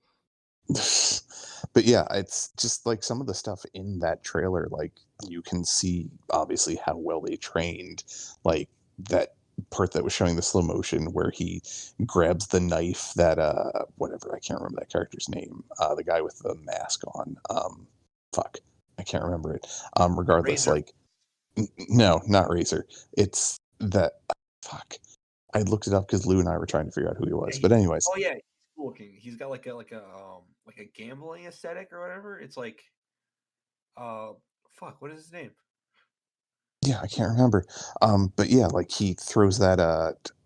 But yeah, it's just like some of the stuff in that trailer, like you can see obviously how well they trained like that part that was showing the slow motion where he grabs the knife that whatever, I can't remember that character's name. The guy with the mask on. Fuck, I can't remember it. Regardless, Razor. like no, not Razor. It's that fuck. I looked it up because Lou and I were trying to figure out who he was. But anyways. Oh yeah, he's cool looking. He's got like a gambling aesthetic or whatever. It's like fuck, what is his name? Yeah, I can't remember. But yeah, like he throws that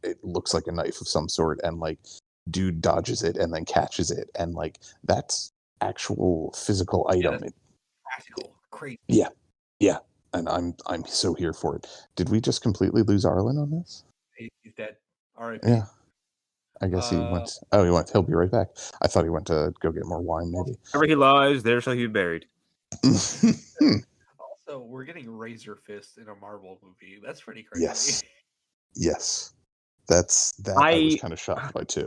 it looks like a knife of some sort, and like dude dodges it and then catches it, and like that's actual physical item. Yeah, practical, crazy. Yeah. And I'm so here for it. Did we just completely lose Arlen on this? He's dead. R.I.P. Yeah. I guess he went. Oh, he went. He'll be right back. I thought he went to go get more wine, maybe. Wherever he lies, there shall he be buried. Also, we're getting Razor Fist in a Marvel movie. That's pretty crazy. Yes. That I was kind of shocked by too.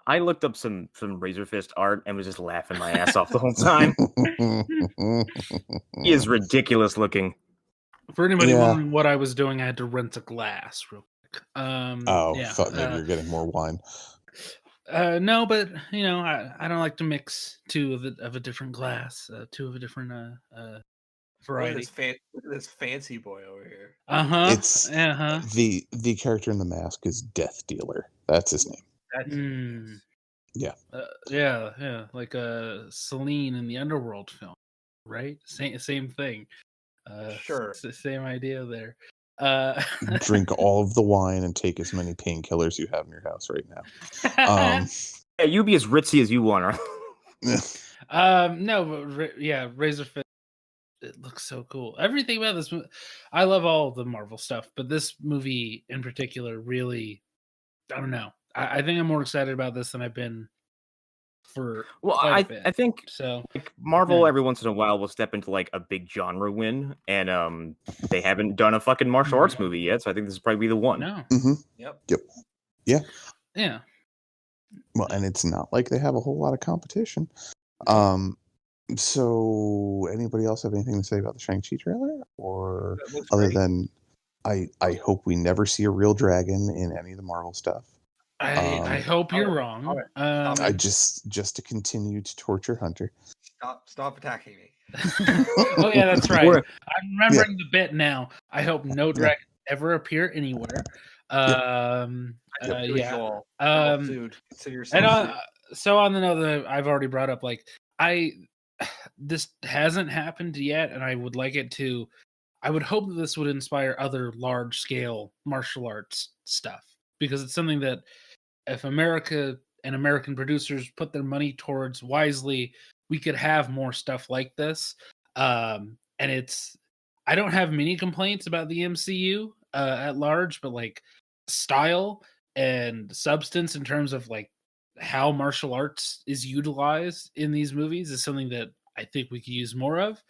I looked up some Razor Fist art and was just laughing my ass off the whole time. He is ridiculous looking. For anybody wondering what I was doing, I had to rent a glass real quick. Thought maybe you're getting more wine. No, but you know, I don't like to mix two of a different glass, two of a different variety. Look at this fancy boy over here. It's the character in the mask is Death Dealer. That's his name. Yeah. Yeah, like Celine in the Underworld film, right? Same thing. Sure. Same idea there. Drink all of the wine and take as many painkillers you have in your house right now. Yeah, you be as ritzy as you want. No, but Razor Fist. It looks so cool. Everything about this movie, I love all the Marvel stuff, but this movie in particular really, I don't know. I think I'm more excited about this than I've been for. Well, I think so. Like Marvel every once in a while will step into like a big genre win, and they haven't done a fucking martial arts movie yet, so I think this is probably the one. No. Mm-hmm. Yep. Yeah. Well, and it's not like they have a whole lot of competition. So anybody else have anything to say about the Shang Chi trailer, or other than I hope we never see a real dragon in any of the Marvel stuff. I hope you're wrong. I just to continue to torture Hunter. Stop attacking me. Oh yeah, that's right. I'm remembering the bit now. I hope no dragon ever appear anywhere. Dude, consider yourself. So on the note that I've already brought up, like this hasn't happened yet, and I would like it to. I would hope that this would inspire other large scale martial arts stuff, because it's something that if America and American producers put their money towards wisely, we could have more stuff like this. And I don't have many complaints about the MCU at large, but like style and substance in terms of like how martial arts is utilized in these movies is something that I think we could use more of,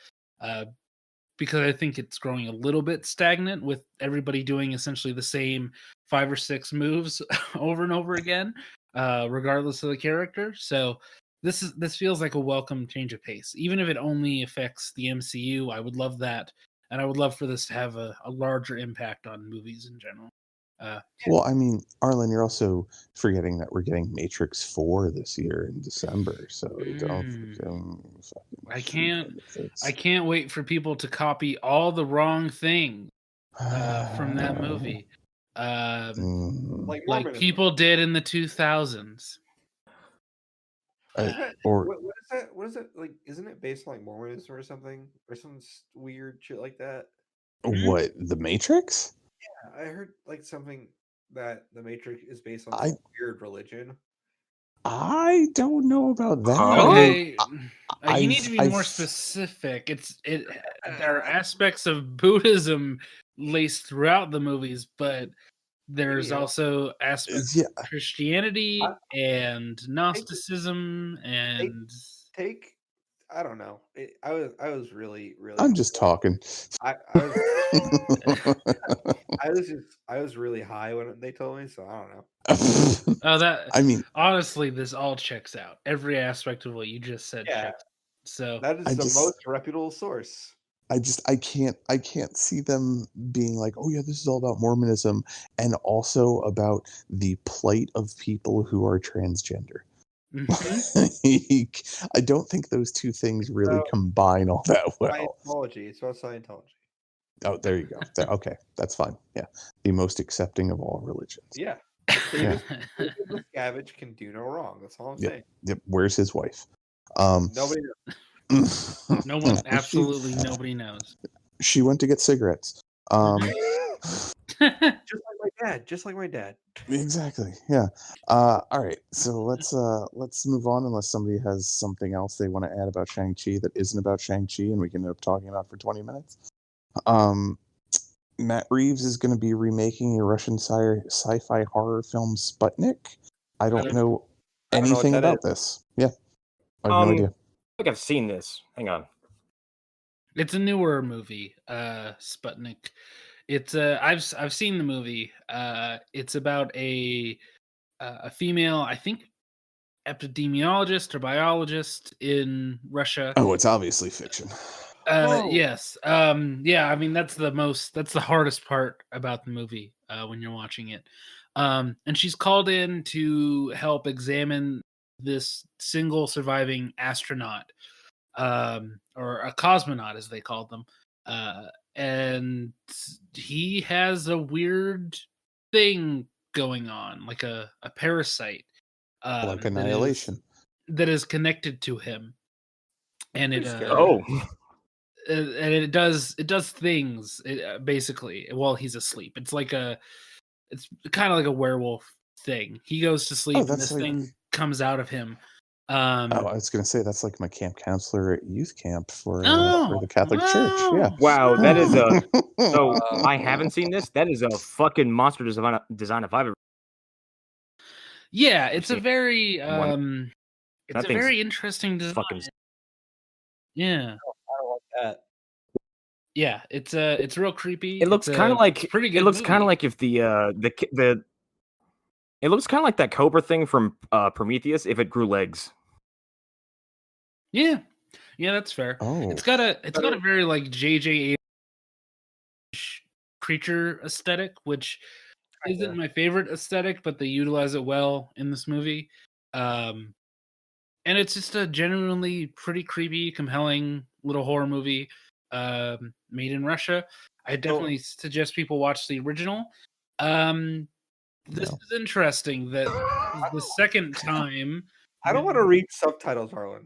because I think it's growing a little bit stagnant with everybody doing essentially the same 5 or 6 moves over and over again, regardless of the character. So this feels like a welcome change of pace, even if it only affects the MCU. I would love that, and I would love for this to have a larger impact on movies in general. Well, I mean, Arlen, you're also forgetting that we're getting Matrix 4 this year in December, so I can't wait for people to copy all the wrong things from that movie, like people did in the 2000s. What is it like? Isn't it based on like Mormonism or something, or some weird shit like that? What, the Matrix? Yeah, I heard like something that the Matrix is based on some weird religion. I don't know about that. Okay, you need to be more specific. There are aspects of Buddhism laced throughout the movies, but there's also aspects of Christianity and Gnosticism and I don't know. I was really. I'm just talking. I was really high when they told me, so I don't know. I mean, honestly, this all checks out. Every aspect of what you just said checks. So that is the most reputable source. I can't see them being like, oh yeah, this is all about Mormonism and also about the plight of people who are transgender. Mm-hmm. I don't think those two things really combine all that well. Scientology. It's about Scientology. Oh, there you go. Okay, that's fine. Yeah, the most accepting of all religions. Yeah. Yeah. The scavenge can do no wrong. That's all I'm saying. Yep. Where's his wife? Nobody knows. No one, absolutely nobody knows. She went to get cigarettes. Just like my dad. Exactly. Yeah. All right. So let's move on unless somebody has something else they want to add about Shang-Chi that isn't about Shang-Chi and we can end up talking about for 20 minutes. Matt Reeves is going to be remaking a Russian sci-fi horror film, Sputnik. I don't know anything about this. Yeah. I have no idea. I think I've seen this. Hang on. It's a newer movie, Sputnik. It's I've seen the movie. It's about a female, I think, epidemiologist or biologist in Russia. Oh, it's obviously fiction. Yes. Yeah, I mean that's the hardest part about the movie when you're watching it. And she's called in to help examine this single surviving astronaut, or a cosmonaut as they called them. And he has a weird thing going on, like a parasite, like annihilation, that is connected to him, and it and it does things basically while he's asleep. It's kind of like a werewolf thing. He goes to sleep and this thing comes out of him. I was going to say that's like my camp counselor at youth camp for the Catholic Church. Yeah. Wow, that is a. So I haven't seen this. That is a fucking monster design if I've ever. Yeah, it's a very it's a very interesting design. Yeah. I like that. Yeah, it's real creepy. It looks kind of like pretty good. It looks kind of like if the it looks kind of like that cobra thing from Prometheus if it grew legs. Yeah, that's fair. Oh. It's got a very like J.J. creature aesthetic, which isn't my favorite aesthetic, but they utilize it well in this movie. And it's just a genuinely pretty creepy, compelling little horror movie made in Russia. I definitely suggest people watch the original. This is interesting that the second time. I don't want to read subtitles, Arlen.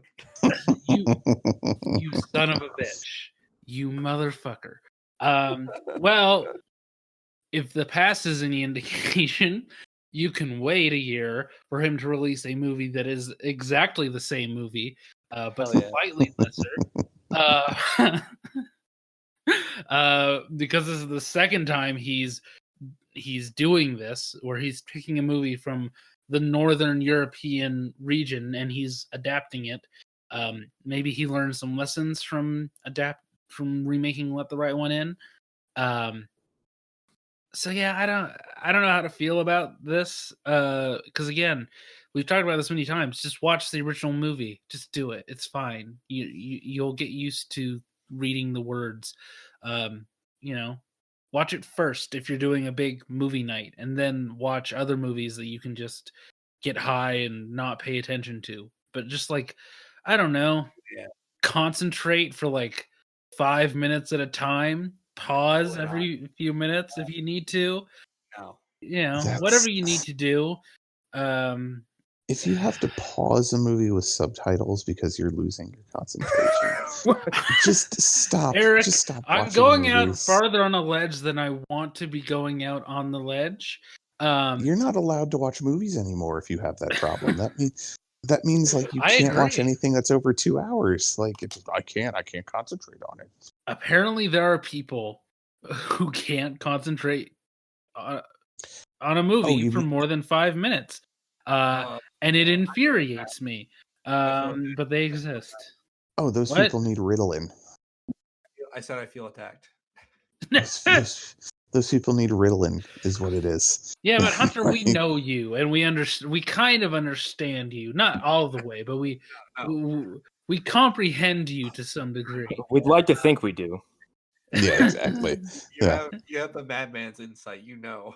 You son of a bitch. You motherfucker. Well, if the past is any indication, you can wait a year for him to release a movie that is exactly the same movie, but slightly lesser. Because this is the second time he's doing this, where he's picking a movie from the Northern European region and he's adapting it. Maybe he learned some lessons from remaking Let the Right One In. So yeah, I don't know how to feel about this. Because again, we've talked about this many times. Just watch the original movie. Just do it. It's fine. You'll get used to reading the words. Watch it first if you're doing a big movie night, and then watch other movies that you can just get high and not pay attention to. But just I don't know, concentrate for 5 minutes at a time. Pause every few minutes if you need to. Whatever you need to do. If you have to pause a movie with subtitles because you're losing your concentration, just stop. Eric, just stop. I'm going out farther on a ledge than I want to be going out on the ledge. You're not allowed to watch movies anymore if you have that problem. That means you can't watch anything that's over 2 hours. I can't concentrate on it. Apparently, there are people who can't concentrate on a movie for more than 5 minutes. And it infuriates me. But they exist. Oh, those people need Ritalin. I said I feel attacked. Those people need Ritalin, is what it is. Yeah, but Hunter, we know you, and we kind of understand you. Not all the way, but we comprehend you to some degree. We'd like to think we do. Yeah, exactly. You have the madman's insight, you know.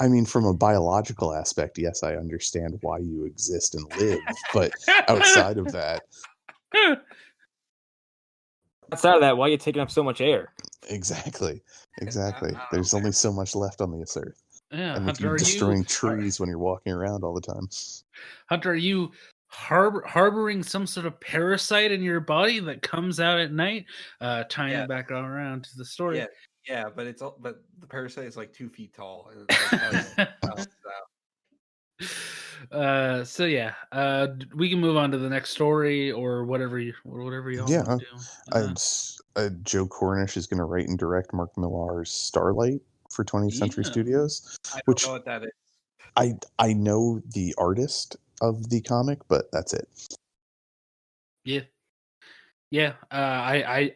I mean, from a biological aspect, yes, I understand why you exist and live, but outside of that, why are you taking up so much air? exactly. There's only so much left on this earth. Yeah, and Hunter, you're destroying trees when you're walking around all the time. Hunter, are you harboring some sort of parasite in your body that comes out at night? Tying it back around to the story. Yeah, but the parasite is like 2 feet tall, and like, so yeah, we can move on to the next story or whatever y'all want to do. Joe Cornish is going to write and direct Mark Millar's Starlight for 20th Century Studios. I don't know what that is. I know the artist of the comic, but that's it. Yeah. I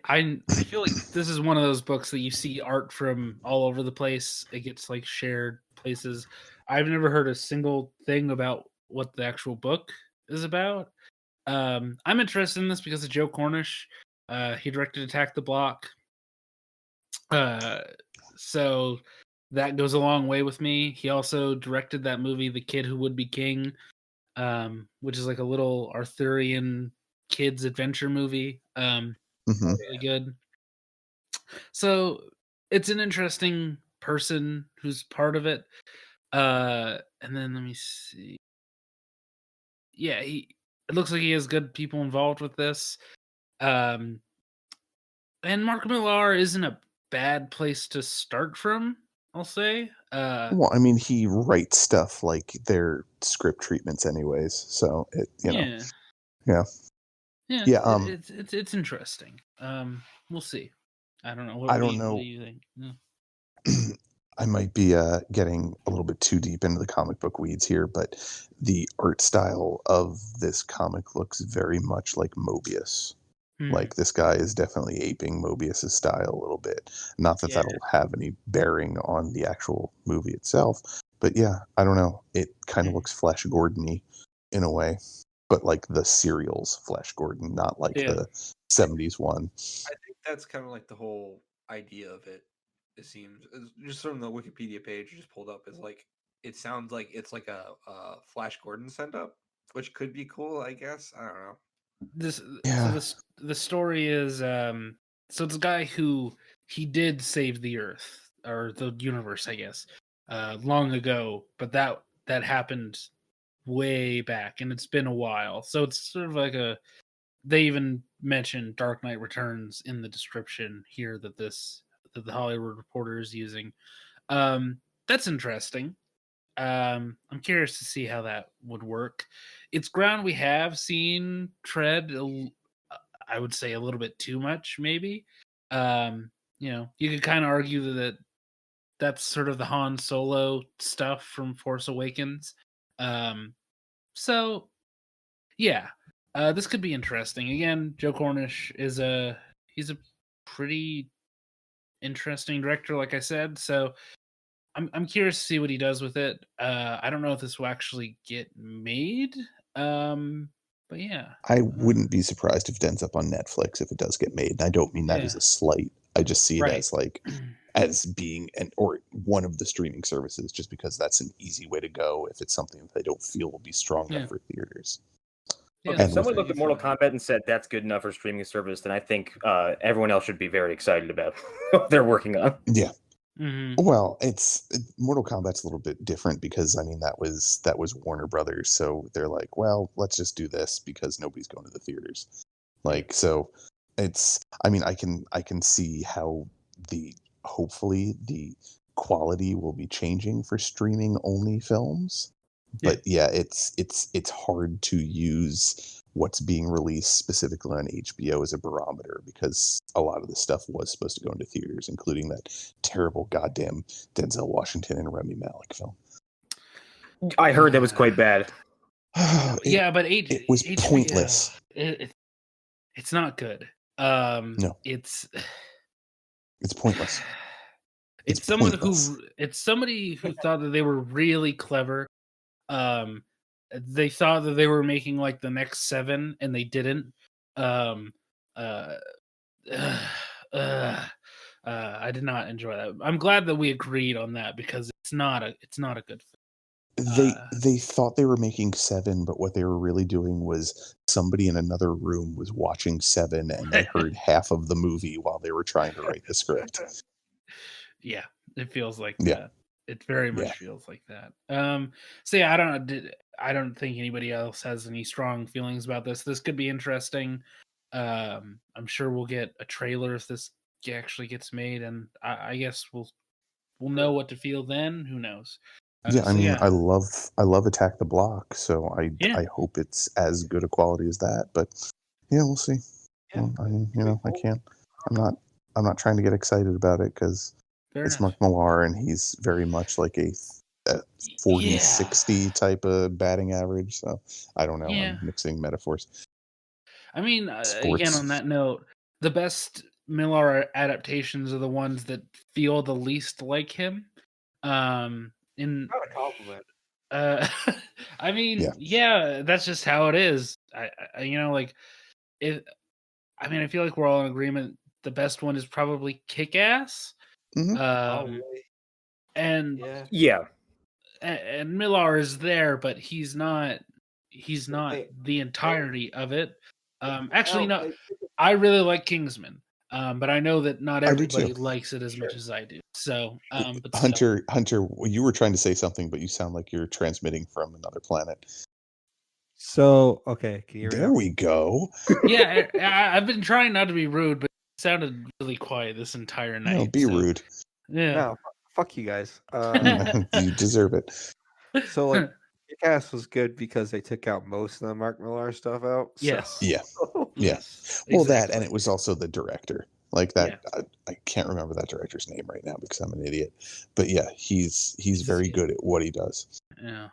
feel like this is one of those books that you see art from all over the place. It gets like shared places. I've never heard a single thing about what the actual book is about. I'm interested in this because of Joe Cornish. He directed Attack the Block. So that goes a long way with me. He also directed that movie, The Kid Who Would Be King, which is like a little Arthurian kids adventure movie. Really good. So it's an interesting person who's part of it. And then let me see. Yeah, it looks like he has good people involved with this. And Mark Millar isn't a bad place to start from, I'll say. Well, I mean, he writes stuff like their script treatments anyways, so it, Yeah. It's interesting. We'll see. I don't know. I don't know. What do you think? I might be getting a little bit too deep into the comic book weeds here, but the art style of this comic looks very much like Mobius. Like, this guy is definitely aping Mobius's style a little bit. Not that that'll have any bearing on the actual movie itself, but yeah, I don't know. It kind of looks Flash Gordon-y in a way, but like the serials Flash Gordon, not like the 70s one. I think that's kind of like the whole idea of it. It seems just from the Wikipedia page you just pulled up is like it sounds like it's like a Flash Gordon send up, which could be cool, I guess. I don't know. The story is so it's a guy who he did save the Earth or the universe, I guess, long ago, but that happened way back, and it's been a while. So it's sort of like they even mentioned Dark Knight Returns in the description here that the Hollywood Reporter is using. That's interesting. I'm curious to see how that would work. It's ground we have seen tread, I would say, a little bit too much, maybe. You could kind of argue that that's sort of the Han Solo stuff from Force Awakens. So yeah, this could be interesting. Again, Joe Cornish he's a pretty interesting director, like I said. So I'm curious to see what he does with it. I don't know if this will actually get made. But yeah. I wouldn't be surprised if it ends up on Netflix if it does get made. And I don't mean that as a slight. I just see it as like as being or one of the streaming services, just because that's an easy way to go if it's something that they don't feel will be strong enough for theaters. Okay, if someone looked at Mortal Kombat and said that's good enough for streaming service, then I think everyone else should be very excited about what they're working on. Yeah. Well, Mortal Kombat's a little bit different because I mean that was Warner Brothers, so they're like, well, let's just do this because nobody's going to the theaters. Like, so it's, I mean, I can see how hopefully the quality will be changing for streaming only films. But yeah, it's hard to use what's being released specifically on HBO as a barometer because a lot of the stuff was supposed to go into theaters, including that terrible goddamn Denzel Washington and Rami Malek film. I heard that was quite bad. But it was pointless. It's not good. No, it's pointless. It's somebody who thought that they were really clever. They thought that they were making like the next Seven, and they didn't. I did not enjoy that. I'm glad that we agreed on that because it's not a good film. They thought they were making 7, but what they were really doing was somebody in another room was watching 7, and they heard half of the movie while they were trying to write the script. Yeah, it feels like that. It very much feels like that. So yeah, I don't think anybody else has any strong feelings about this. This could be interesting. I'm sure we'll get a trailer if this actually gets made, and I guess we'll know what to feel then. Who knows? I love Attack the Block, so I hope it's as good a quality as that. But yeah, we'll see. Yeah, I'm not trying to get excited about it because it's Mark Millar, and he's very much like a 40-60 type of batting average. So I don't know. I'm mixing metaphors. I mean, again, on that note, the best Millar adaptations are the ones that feel the least like him. Not a compliment. I mean, that's just how it is. I feel like we're all in agreement. The best one is probably Kick-Ass. Mm-hmm. And Millar is there, but he's not the entirety of it. I really like Kingsman. But I know that not everybody likes it as much as I do. So, but Hunter, you were trying to say something, but you sound like you're transmitting from another planet. So, okay, can you hear me? There we go. Yeah, I've been trying not to be rude, but it sounded really quiet this entire night. No, be rude. Yeah. No, fuck you guys. You deserve it. So, like, Kick-Ass was good because they took out most of the Mark Millar stuff out. Yes. Yeah. Yes. Well, that, and it was also the director. Like that, I can't remember that director's name right now because I'm an idiot. But yeah, he's very good at what he does. Yeah.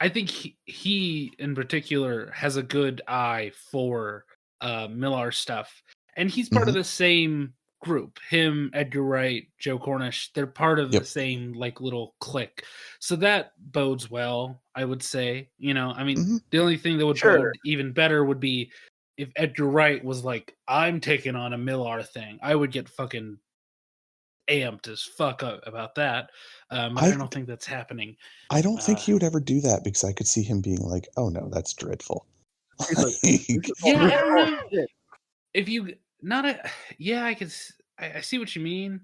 I think he in particular has a good eye for Millar stuff, and he's part of the same group. Him, Edgar Wright, Joe Cornish, they're part of the same like little clique. So that bodes well, I would say. The only thing that would bode even better would be if Edgar Wright was like, I'm taking on a Millar thing. I would get fucking amped as fuck up about that. But I don't think that's happening. I don't think he would ever do that because I could see him being like, "Oh no, that's dreadful." If you I see what you mean.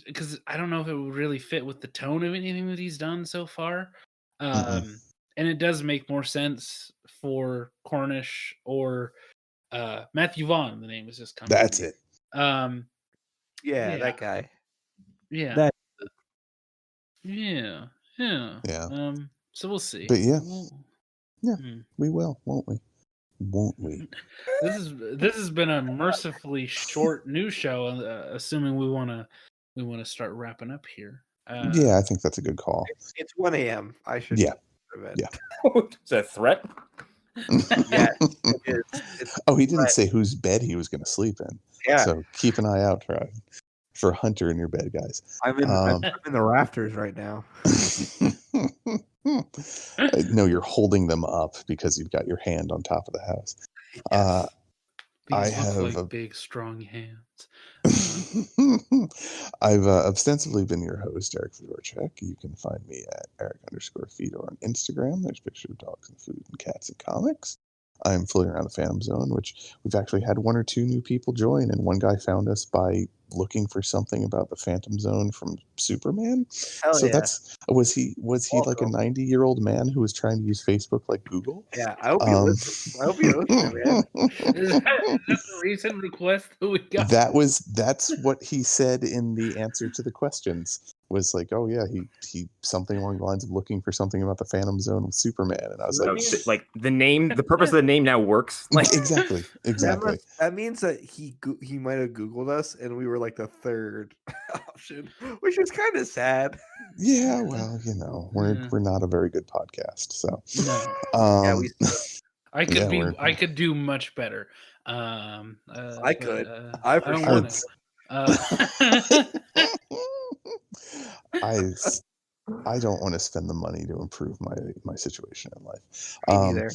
Because I don't know if it would really fit with the tone of anything that he's done so far. And it does make more sense for Cornish or Matthew Vaughn. The name is just coming. That's it. That guy. Yeah. Yeah. So we'll see. But we will, won't we? This has been a mercifully short news show. Assuming we want to start wrapping up here. I think that's a good call. It's 1 a.m. I should. Yeah. Is that a threat? Yeah. It is. He didn't say whose bed he was going to sleep in. Yeah. So keep an eye out for Hunter in your bed, guys. I'm in the rafters right now. No, you're holding them up because you've got your hand on top of the house. Yes. These look like big, strong hands. I've ostensibly been your host, Eric Fedorchak. You can find me at Eric_Fedor on Instagram. There's pictures of dogs and food and cats and comics. I'm floating around the Phantom Zone, which we've actually had 1 or 2 new people join, and one guy found us by looking for something about the Phantom Zone from Superman. Was he like a 90-year-old man who was trying to use Facebook like Google? Yeah, I hope you listen. Man. Is that the recent request that we got? That's what he said in the answer to the questions. Was like, oh yeah, he something along the lines of looking for something about the Phantom Zone with Superman, and I was like the name, the purpose of the name now works. Like exactly. That means that he might have Googled us, and we were like the 3rd option, which is kind of sad. Yeah, well, we're not a very good podcast, so no. I could do much better. I could. I don't want to. I don't want to spend the money to improve my situation in life. Me neither.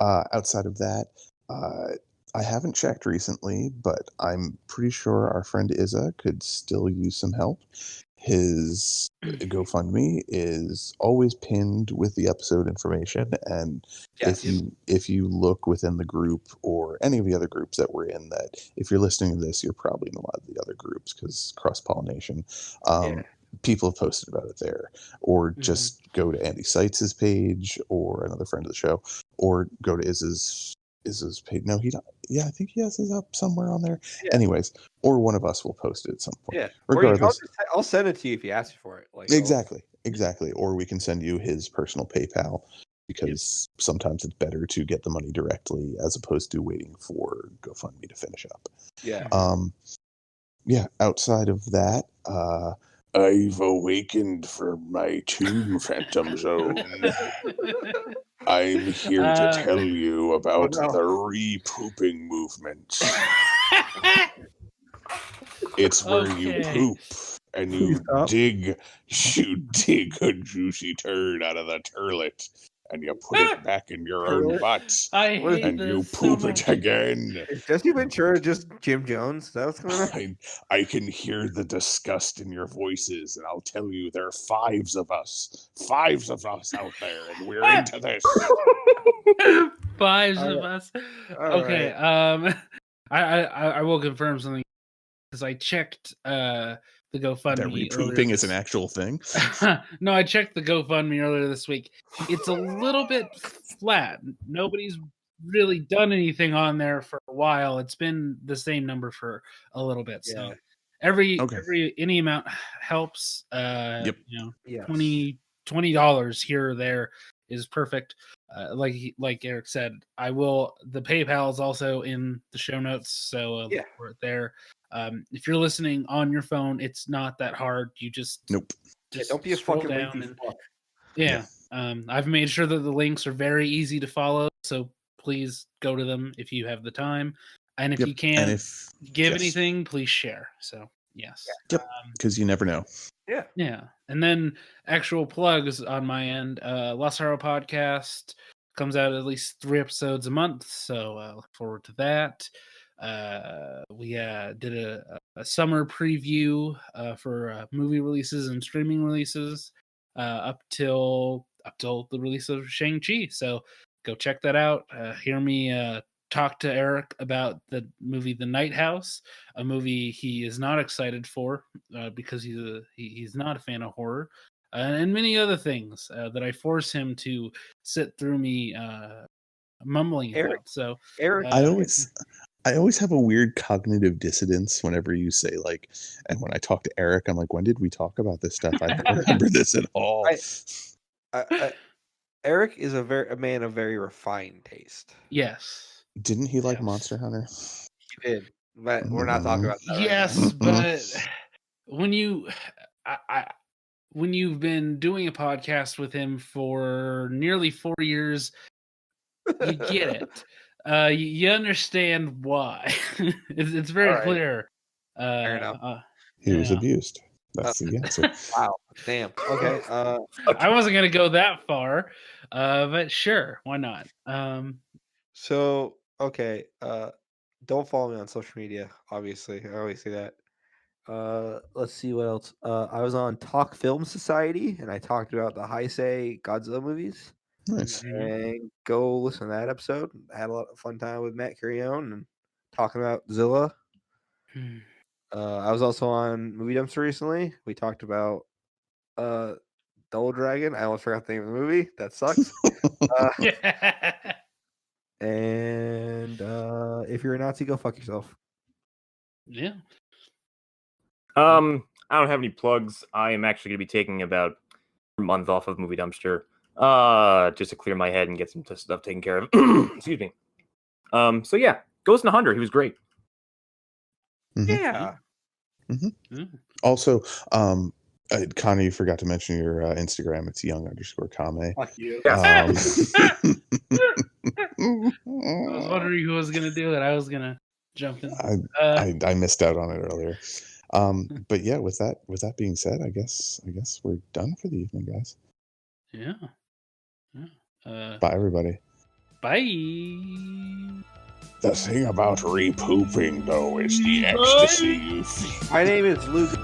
Outside of that, I haven't checked recently, but I'm pretty sure our friend Izza could still use some help. His GoFundMe is always pinned with the episode information, and if you look within the group or any of the other groups that we're in, that if you're listening to this, you're probably in a lot of the other groups because cross-pollination. People have posted about it there, or just go to Andy Seitz's page or another friend of the show, or go to Iz's page. No, he don't. Yeah, I think he has his up somewhere on there. Yeah. Anyways, or one of us will post it at some point. Yeah, regardless, I'll send it to you if you ask for it. Like exactly. Or we can send you his personal PayPal, because sometimes it's better to get the money directly as opposed to waiting for GoFundMe to finish up. Yeah. Yeah. Outside of that, I've awakened from my tomb phantom zone. I'm here to tell you about the re-pooping movement. It's where you poop and you dig a juicy turd out of the turlet and you put it back in your own butt and you poop it again. Is Jesse Ventura just Jim Jones? Is that what's going on? I can hear the disgust in your voices, and I'll tell you, there are fives of us out there, and we're into this. Fives of us. Okay. Right. I will confirm something, because I checked the GoFundMe. That re-pooping is an actual thing? No, I checked the GoFundMe earlier this week. It's a little bit flat. Nobody's really done anything on there for a while. It's been the same number for a little bit. So every any amount helps. You know, $20 here or there is perfect. Like Eric said, the PayPal is also in the show notes, so we're there. If you're listening on your phone, it's not that hard. You just don't be a fucking lazy fuck. I've made sure that the links are very easy to follow, so please go to them if you have the time, and if you can't give anything, please share. So because you never know. And then actual plugs on my end. Lost Hero podcast comes out at least 3 episodes a month, so I look forward to that. We did a summer preview for movie releases and streaming releases up till the release of Shang Chi. So go check that out. Hear me talk to Eric about the movie The Night House, a movie he is not excited for because he's not a fan of horror, and many other things that I force him to sit through me mumbling about. So Eric, I always have a weird cognitive dissonance whenever you say and when I talk to Eric, I'm like, when did we talk about this stuff? I don't remember this at all. Eric is a man of very refined taste. Yes. Didn't he like Monster Hunter? He did, but we're not talking about that. Yes, but when you've been doing a podcast with him for nearly 4 years, you get it. You understand why. It's very clear. Fair enough. He was abused. That's the answer. Wow. Damn. Okay. I wasn't gonna go that far, but sure, why not? So okay. Don't follow me on social media. Obviously, I always say that. Let's see what else. I was on Talk Film Society, and I talked about the Heisei Godzilla movies. Nice. And go listen to that episode. I had a lot of fun time with Matt Carrion and talking about Zilla. I was also on Movie Dumpster recently. We talked about Double Dragon. I almost forgot the name of the movie. That sucks. And if you're a Nazi, go fuck yourself. Yeah. I don't have any plugs. I am actually going to be taking about a month off of Movie Dumpster, just to clear my head and get some stuff taken care of. Excuse me. So yeah, Ghost in the Hunter. He was great. Mm-hmm. Yeah. Mm-hmm. Also, Connor, you forgot to mention your Instagram. It's young_Kame. Fuck you. I was wondering who was gonna do it. I was gonna jump in. I missed out on it earlier. But yeah, with that being said, I guess we're done for the evening, guys. Yeah. Bye, everybody. Bye. The thing about re-pooping, though, is the ecstasy you feel. My name is Luke.